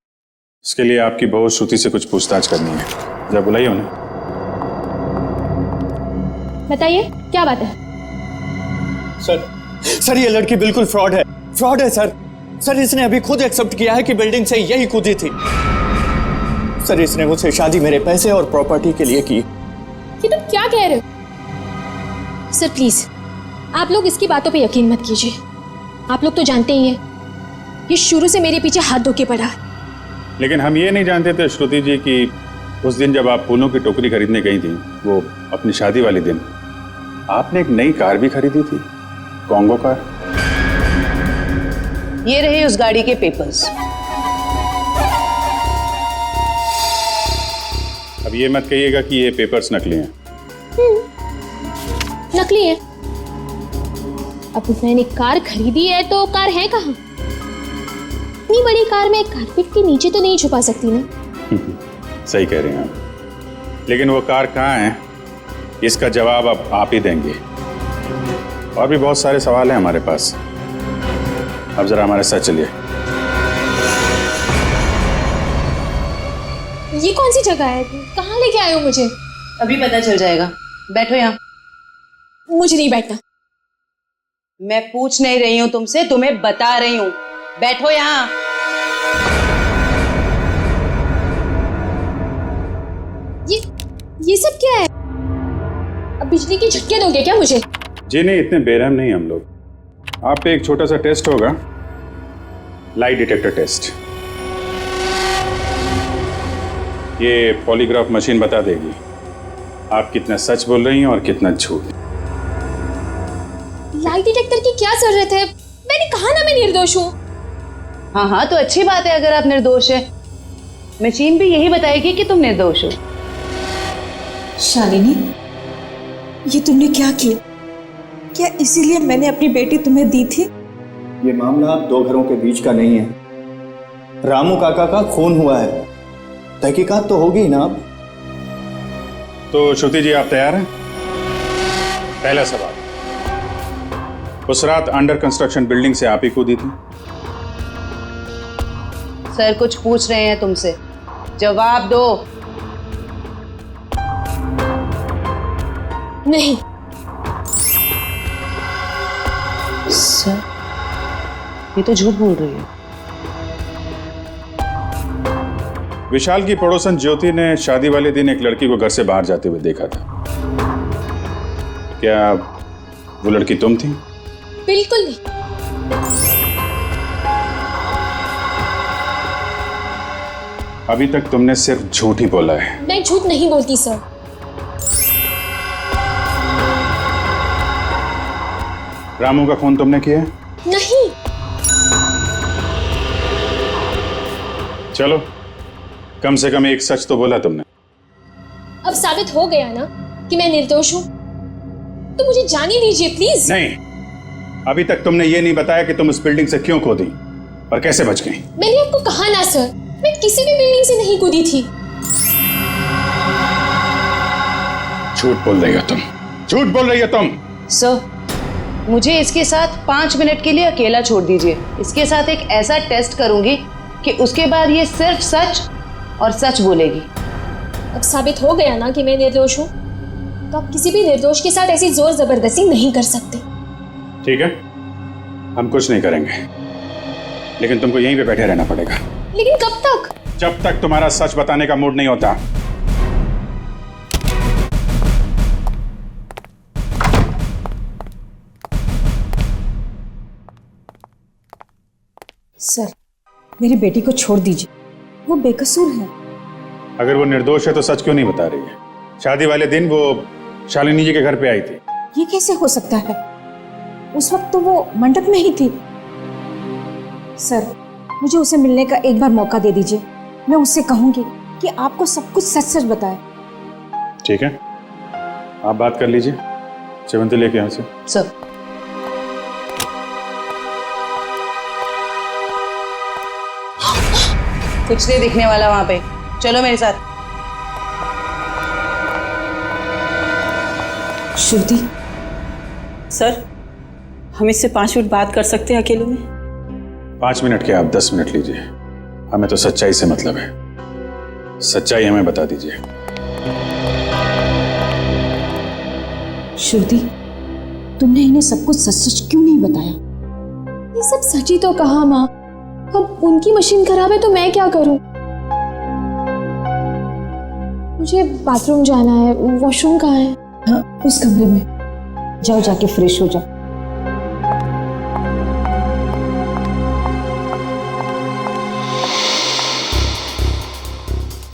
इसके लिए आपकी बहू श्रुति से कुछ पूछताछ करनी है। जब बुलाइए उन्हें। बताइए क्या बात है? सर ये लड़की बिल्कुल फ्रॉड है, फ्रॉड है सर। सर इसने अभी खुद एक्सेप्ट किया है कि बिल्डिंग से यही कूदी थी। सर इसने मुझसे शादी मेरे पैसे और प्रॉपर्टी के लिए की। ये तुम क्या कह रहे हो? सर प्लीज आप लोग इसकी बातों पे यकीन मत कीजिए। आप लोग तो जानते ही हैं, ये शुरू से मेरे पीछे हाथ धो के पड़ा। लेकिन हम ये नहीं जानते थे श्रुति जी कि उस दिन जब आप फूलों की टोकरी खरीदने गई थी, वो अपनी शादी वाले दिन, आपने एक नई कार भी खरीदी थी, कॉन्गो कार। ये रहे उस गाड़ी के पेपर्स। अब ये मत कहिएगा कि ये पेपर्स नकली हैं। नकली है? अब मैंने कार खरीदी है तो कार है कहाँ? इतनी बड़ी कार में कारपेट के नीचे तो नहीं छुपा सकती ना। सही कह रहे हैं आप। लेकिन वो कार कहाँ है इसका जवाब अब आप ही देंगे। और भी बहुत सारे सवाल हैं हमारे पास। अब जरा हमारे साथ चलिए। ये कौन सी जगह है? कहाँ लेके आए हो मुझे? अभी पता चल जाएगा, बैठो यहाँ। मुझे नहीं बैठना। मैं पूछ नहीं रही हूँ तुमसे, तुम्हें बता रही हूँ, बैठो यहाँ। ये सब क्या है? अब बिजली के झटके दोगे क्या मुझे? जी नहीं, इतने बेरहम नहीं हम लोग। आप पे एक छोटा सा टेस्ट होगा, लाइट डिटेक्टर टेस्ट। ये पॉलीग्राफ मशीन बता देगी आप कितना सच बोल रही हैं और कितना झूठ। लाइट डिटेक्टर की क्या जरूरत है? मैंने कहा ना मैं निर्दोष हूँ। हाँ हाँ, तो अच्छी बात है अगर आप निर्दोष है। मशीन भी यही बताएगी कि तुम निर्दोष हो। शालिनी, ये तुमने क्या किया? क्या इसीलिए मैंने अपनी बेटी तुम्हें दी थी? ये मामला दो घरों के बीच का नहीं है। रामू काका का खून हुआ है, तहकीकात तो होगी ही ना। अब तो श्रुति जी, आप तैयार हैं? पहला सवाल, उस रात अंडर कंस्ट्रक्शन बिल्डिंग से आप ही कूदी थी? सर कुछ पूछ रहे हैं तुमसे, जवाब दो। नहीं सर, ये तो झूठ बोल रही है। विशाल की पड़ोसन ज्योति ने शादी वाले दिन एक लड़की को घर से बाहर जाते हुए देखा था। क्या वो लड़की तुम थी? बिल्कुल नहीं। अभी तक तुमने सिर्फ झूठ ही बोला है। मैं झूठ नहीं बोलती सर। रामू का खून तुमने किया? नहीं। चलो, कम से कम एक सच तो बोला तुमने। अब साबित हो गया ना कि मैं निर्दोष हूँ, तो मुझे जाने दीजिए प्लीज। नहीं, अभी तक तुमने ये नहीं बताया कि तुम उस बिल्डिंग से क्यों कूदी और कैसे बच गई। मैंने आपको कहा ना सर, मैं किसी भी बिल्डिंग से नहीं कूदी थी। झूठ बोल रही हो तुम, झूठ बोल रही हो तुम। सर, मुझे इसके साथ 5 मिनट के लिए अकेला छोड़ दीजिए। इसके साथ एक ऐसा टेस्ट करूंगी कि उसके बाद ये सिर्फ सच और सच बोलेगी। अब साबित हो गया ना कि मैं निर्दोष हूँ, तो आप किसी भी निर्दोष के साथ ऐसी जोर जबरदस्ती नहीं कर सकते। ठीक है, हम कुछ नहीं करेंगे, लेकिन तुमको यहीं पे बैठे रहना पड़ेगा। लेकिन कब तक? जब तक तुम्हारा सच बताने का मूड नहीं होता। सर, मेरी बेटी को छोड़ दीजिए, वो बेकसूर है। अगर वो निर्दोष है तो सच क्यों नहीं बता रही है? शादी वाले दिन वो शालिनी जी के घर पे आई थी। ये कैसे हो सकता है? उस वक्त तो वो मंडप में ही थी। सर, मुझे उसे मिलने का एक बार मौका दे दीजिए। मैं उससे कहूंगी कि आपको सब कुछ सच सच बताए। ठीक है, आप बात कर लीजिए। सेवंती लेके यहाँ से। सर, कुछ नहीं दिखने वाला वहां पे, चलो मेरे साथ। श्रुति। सर, हम इससे 5 मिनट बात कर सकते हैं अकेले में? 5 मिनट क्या, आप 10 मिनट लीजिए। हमें तो सच्चाई से मतलब है। सच्चाई हमें बता दीजिए। श्रुति, तुमने इन्हें सब कुछ सच सच क्यों नहीं बताया? ये सब सच ही तो कहा माँ। अब उनकी मशीन खराब है तो मैं क्या करूं? मुझे बाथरूम जाना है। वॉशरूम कहाँ है? हाँ, उस कमरे में। जाओ, जाके फ्रेश हो जाओ।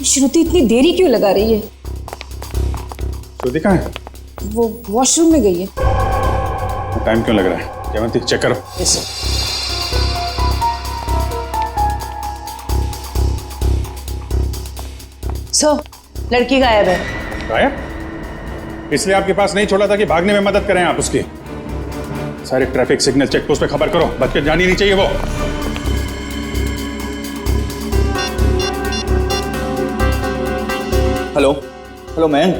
श्रुति इतनी देरी क्यों लगा रही है? श्रुति कहाँ है? वो वॉशरूम में गई है। टाइम क्यों लग रहा है? जयवंती, चेक करो। Yes sir. सर, लड़की गायब है। गायब? इसलिए आपके पास नहीं छोड़ा था कि भागने में मदद करें आप उसकी। सारे ट्रैफिक सिग्नल चेक पोस्ट पे खबर करो, बच के जानी नहीं चाहिए वो। Hello, hello man.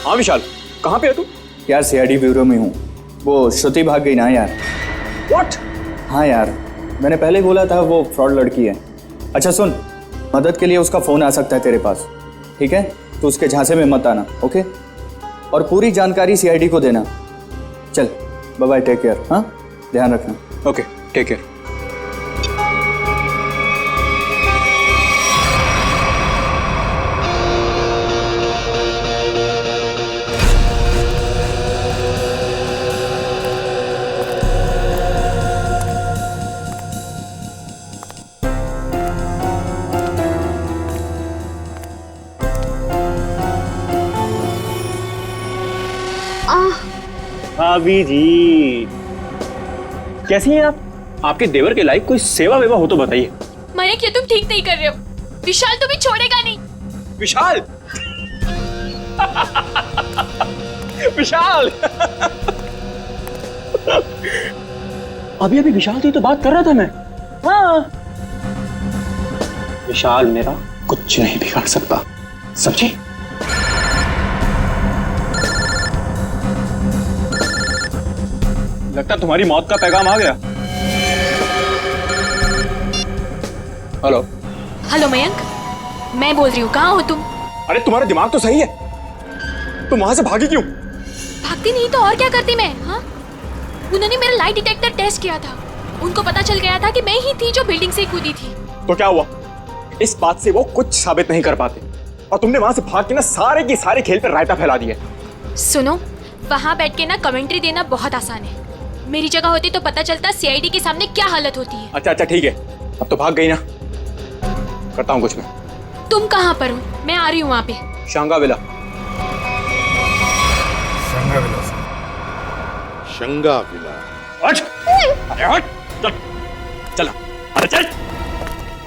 हाँ विशाल, कहाँ पे है तू? यार सीआईडी ब्यूरो में हूँ। वो श्रुति भाग गई ना यार। व्हाट? हाँ यार, मैंने पहले ही बोला था वो फ्रॉड लड़की है। अच्छा सुन, मदद के लिए उसका फ़ोन आ सकता है तेरे पास, ठीक है? तो उसके झांसे में मत आना, ओके? और पूरी जानकारी सीआईडी को देना। चल बाय बाय, टेक केयर। हाँ, ध्यान रखना। Okay, take care. भाभी जी, कैसी हैं आप? आपके देवर के लायक कोई सेवा वेवा हो तो बताइए। मयंक, ये तुम ठीक नहीं कर रहे हो। विशाल तुम्हें छोड़ेगा नहीं। विशाल विशाल अभी अभी विशाल से तो बात कर रहा था मैं। हाँ, विशाल मेरा कुछ नहीं बिगाड़ सकता, समझे? लगता तुम्हारी मौत का पैगाम आ गया। हेलो। हेलो मयंक, मैं बोल रही हूँ, कहाँ हो तुम? अरे तुम्हारा दिमाग तो सही है, तुम वहां से भागी क्यों? भागती नहीं तो और क्या करती मैं? हाँ, उन्होंने मेरा लाइट डिटेक्टर टेस्ट किया था। उनको पता चल गया था कि मैं ही थी जो बिल्डिंग से कूदी थी। तो क्या हुआ? इस बात से वो कुछ साबित नहीं कर पाते और तुमने वहां से भाग के ना सारे के सारे खेल पर रायता फैला दिया। सुनो, वहां बैठ के ना कमेंट्री देना बहुत आसान है। मेरी जगह होती तो पता चलता सीआईडी के सामने क्या हालत होती है। अच्छा अच्छा ठीक है, अब तो भाग गई ना, करता हूँ कुछ मैं। तुम कहाँ पर हो? मैं आ रही हूँ वहाँ पे। शंगाविला। शंगाविला। हट! अरे हट! चल, चला। अरे चल!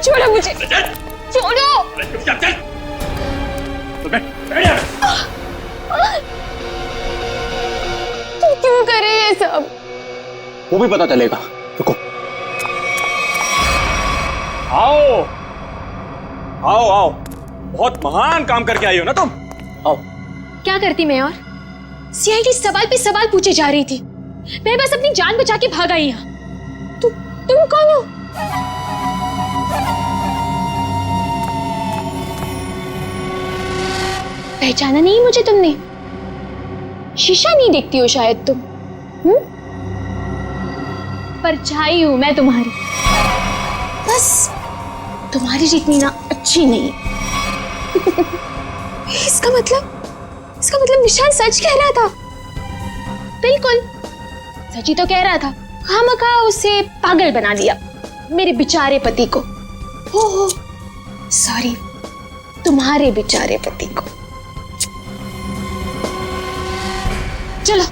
छोड़ो मुझे, छोड़ो। अरे चल चल। तो बैठ यार। तुम क्यों कर रहे ये सब? वो भी पता चलेगा, रुको। आओ आओ आओ, बहुत महान काम करके आई हो ना तुम। आओ। क्या करती मैं? और सीआईडी सवाल पे सवाल पूछे जा रही थी, मैं बस अपनी जान बचा के भाग आई यहाँ। तुम कौन हो? पहचाना नहीं मुझे तुमने? शीशा नहीं देखती हो शायद तुम? परछाई हूं मैं तुम्हारी, बस तुम्हारी जितनी ना अच्छी नहीं। इसका मतलब विशाल सच कह रहा था। बिल्कुल सच ही तो कह रहा था। खामखा उसे पागल बना दिया, मेरे बेचारे पति को। हो सॉरी, तुम्हारे बेचारे पति को। चलो।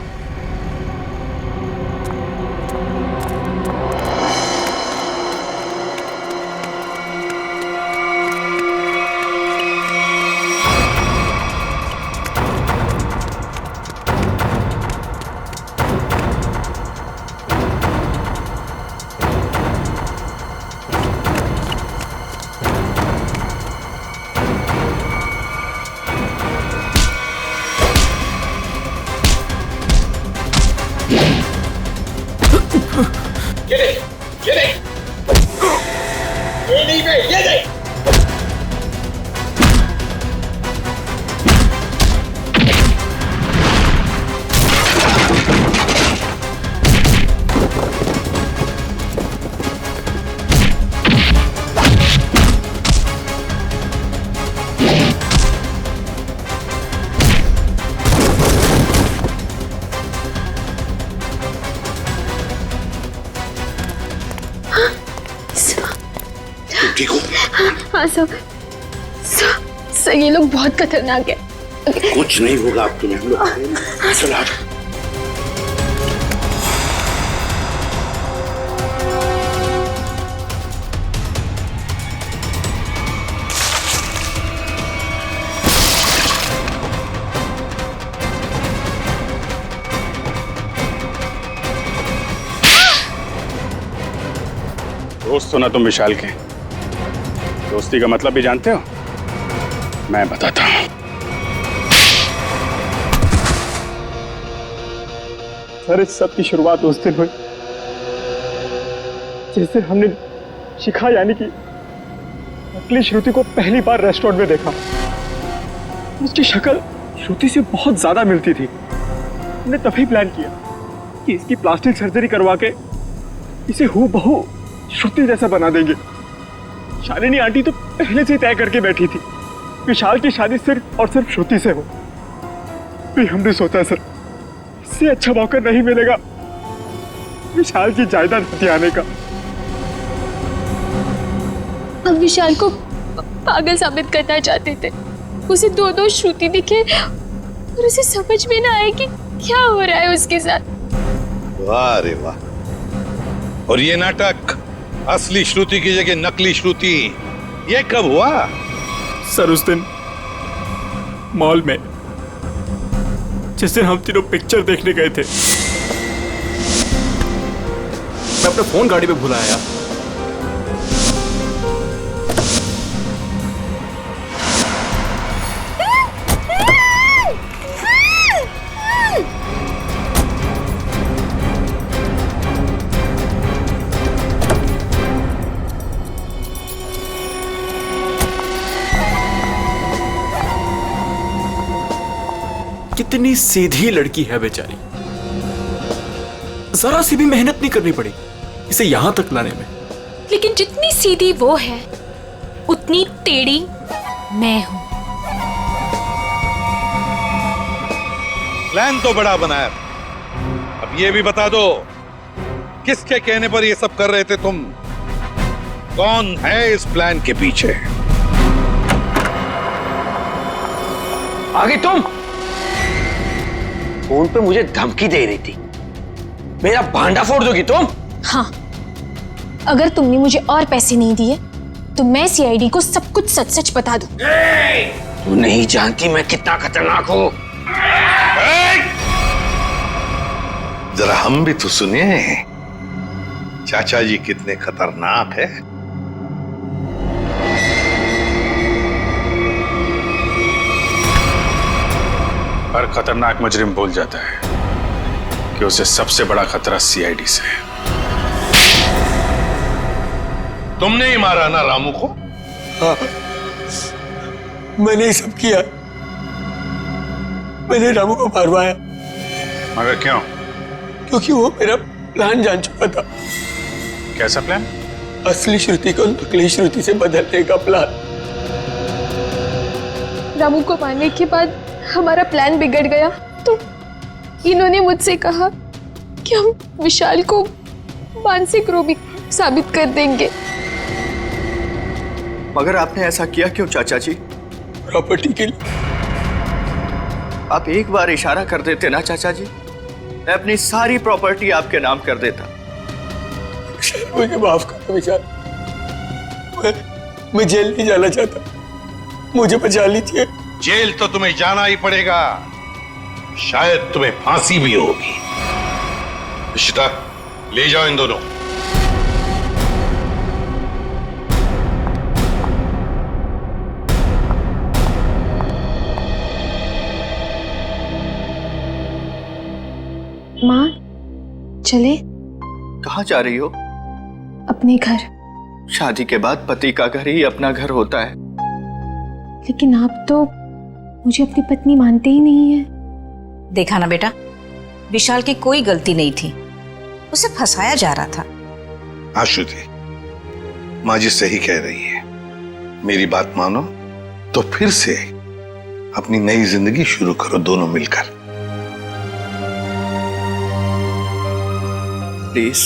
हाँ सब ये लोग बहुत खतरनाक है। कुछ नहीं होगा अब तुम्हें, हम लोग चलो आ जाओ। दोस्त हो ना तुम विशाल के? दोस्ती का मतलब भी जानते हो? मैं बताता हूं। सर, इस सब की शुरुआत उस दिन हुई जिस दिन हमने शिखा यानी कि नकली श्रुति को पहली बार रेस्टोरेंट में देखा। उसकी शक्ल श्रुति से बहुत ज्यादा मिलती थी। हमने तभी प्लान किया कि इसकी प्लास्टिक सर्जरी करवा के इसे हूबहू श्रुति जैसा बना देंगे। शालिनी आंटी तो पहले से तय करके बैठी थी विशाल की शादी सिर्फ और सिर्फ श्रुति से हो। फिर हमने सोचा सर, इससे अच्छा मौका नहीं मिलेगा विशाल की जायदाद हथियाने का। हम विशाल को पागल साबित करना चाहते थे। उसे दो श्रुति दिखे और उसे समझ में ना आए कि क्या हो रहा है उसके साथ। वाह रे वाह। और ये नाटक असली श्रुति की जगह नकली श्रुति, ये कब हुआ? सर उस दिन मॉल में, जिस दिन हम तीनों पिक्चर देखने गए थे। मैं अपना फोन गाड़ी पे भूल आया। कितनी सीधी लड़की है बेचारी, जरा सी भी मेहनत नहीं करनी पड़ी इसे यहां तक लाने में। लेकिन जितनी सीधी वो है उतनी टेढ़ी मैं हूं। प्लान तो बड़ा बनाया, अब ये भी बता दो किसके कहने पर ये सब कर रहे थे तुम? कौन है इस प्लान के पीछे? आगे तुम फोन पे मुझे धमकी दे रही थी, मेरा भांडा फोड़ दोगी तुम? हाँ, अगर तुमने मुझे और पैसे नहीं दिए तो मैं सीआईडी को सब कुछ सच सच बता दूं। तू नहीं जानती मैं कितना खतरनाक हूं। जरा हम भी तो सुनिए चाचा जी कितने खतरनाक है। हर खतरनाक मुजरिम भूल जाता है कि उसे सबसे बड़ा खतरा सीआईडी से है। तुमने ही मारा ना रामू को? हाँ, मैंने ही सब किया। मैंने रामू को मारवाया। मगर क्यों? क्योंकि वो मेरा प्लान जान चुका था। कैसा प्लान? असली श्रुति को नकली श्रुति से बदलने का प्लान। रामू को मारने के बाद हमारा प्लान बिगड़ गया तो इन्होंने मुझसे कहा कि हम विशाल को मानसिक रोगी साबित कर देंगे। मगर आपने ऐसा किया क्यों चाचा जी? प्रॉपर्टी के लिए। आप एक बार इशारा कर देते ना चाचा जी, मैं अपनी सारी प्रॉपर्टी आपके नाम कर देता। मुझे माफ कर दो विशाल, मैं जेल नहीं जाना चाहता, मुझे बचा लीजिए। जेल तो तुम्हें जाना ही पड़ेगा, शायद तुम्हें फांसी भी होगी। इशिता, ले जाओ इन दोनों। माँ, चले? कहाँ जा रही हो? अपने घर। शादी के बाद पति का घर ही अपना घर होता है। लेकिन आप तो मुझे अपनी पत्नी मानते ही नहीं है। देखा ना बेटा, विशाल की कोई गलती नहीं थी, उसे फंसाया जा रहा था। हाँ श्रुति, माँ जी सही कह रही है। मेरी बात मानो तो फिर से अपनी नई जिंदगी शुरू करो दोनों मिलकर। प्लीज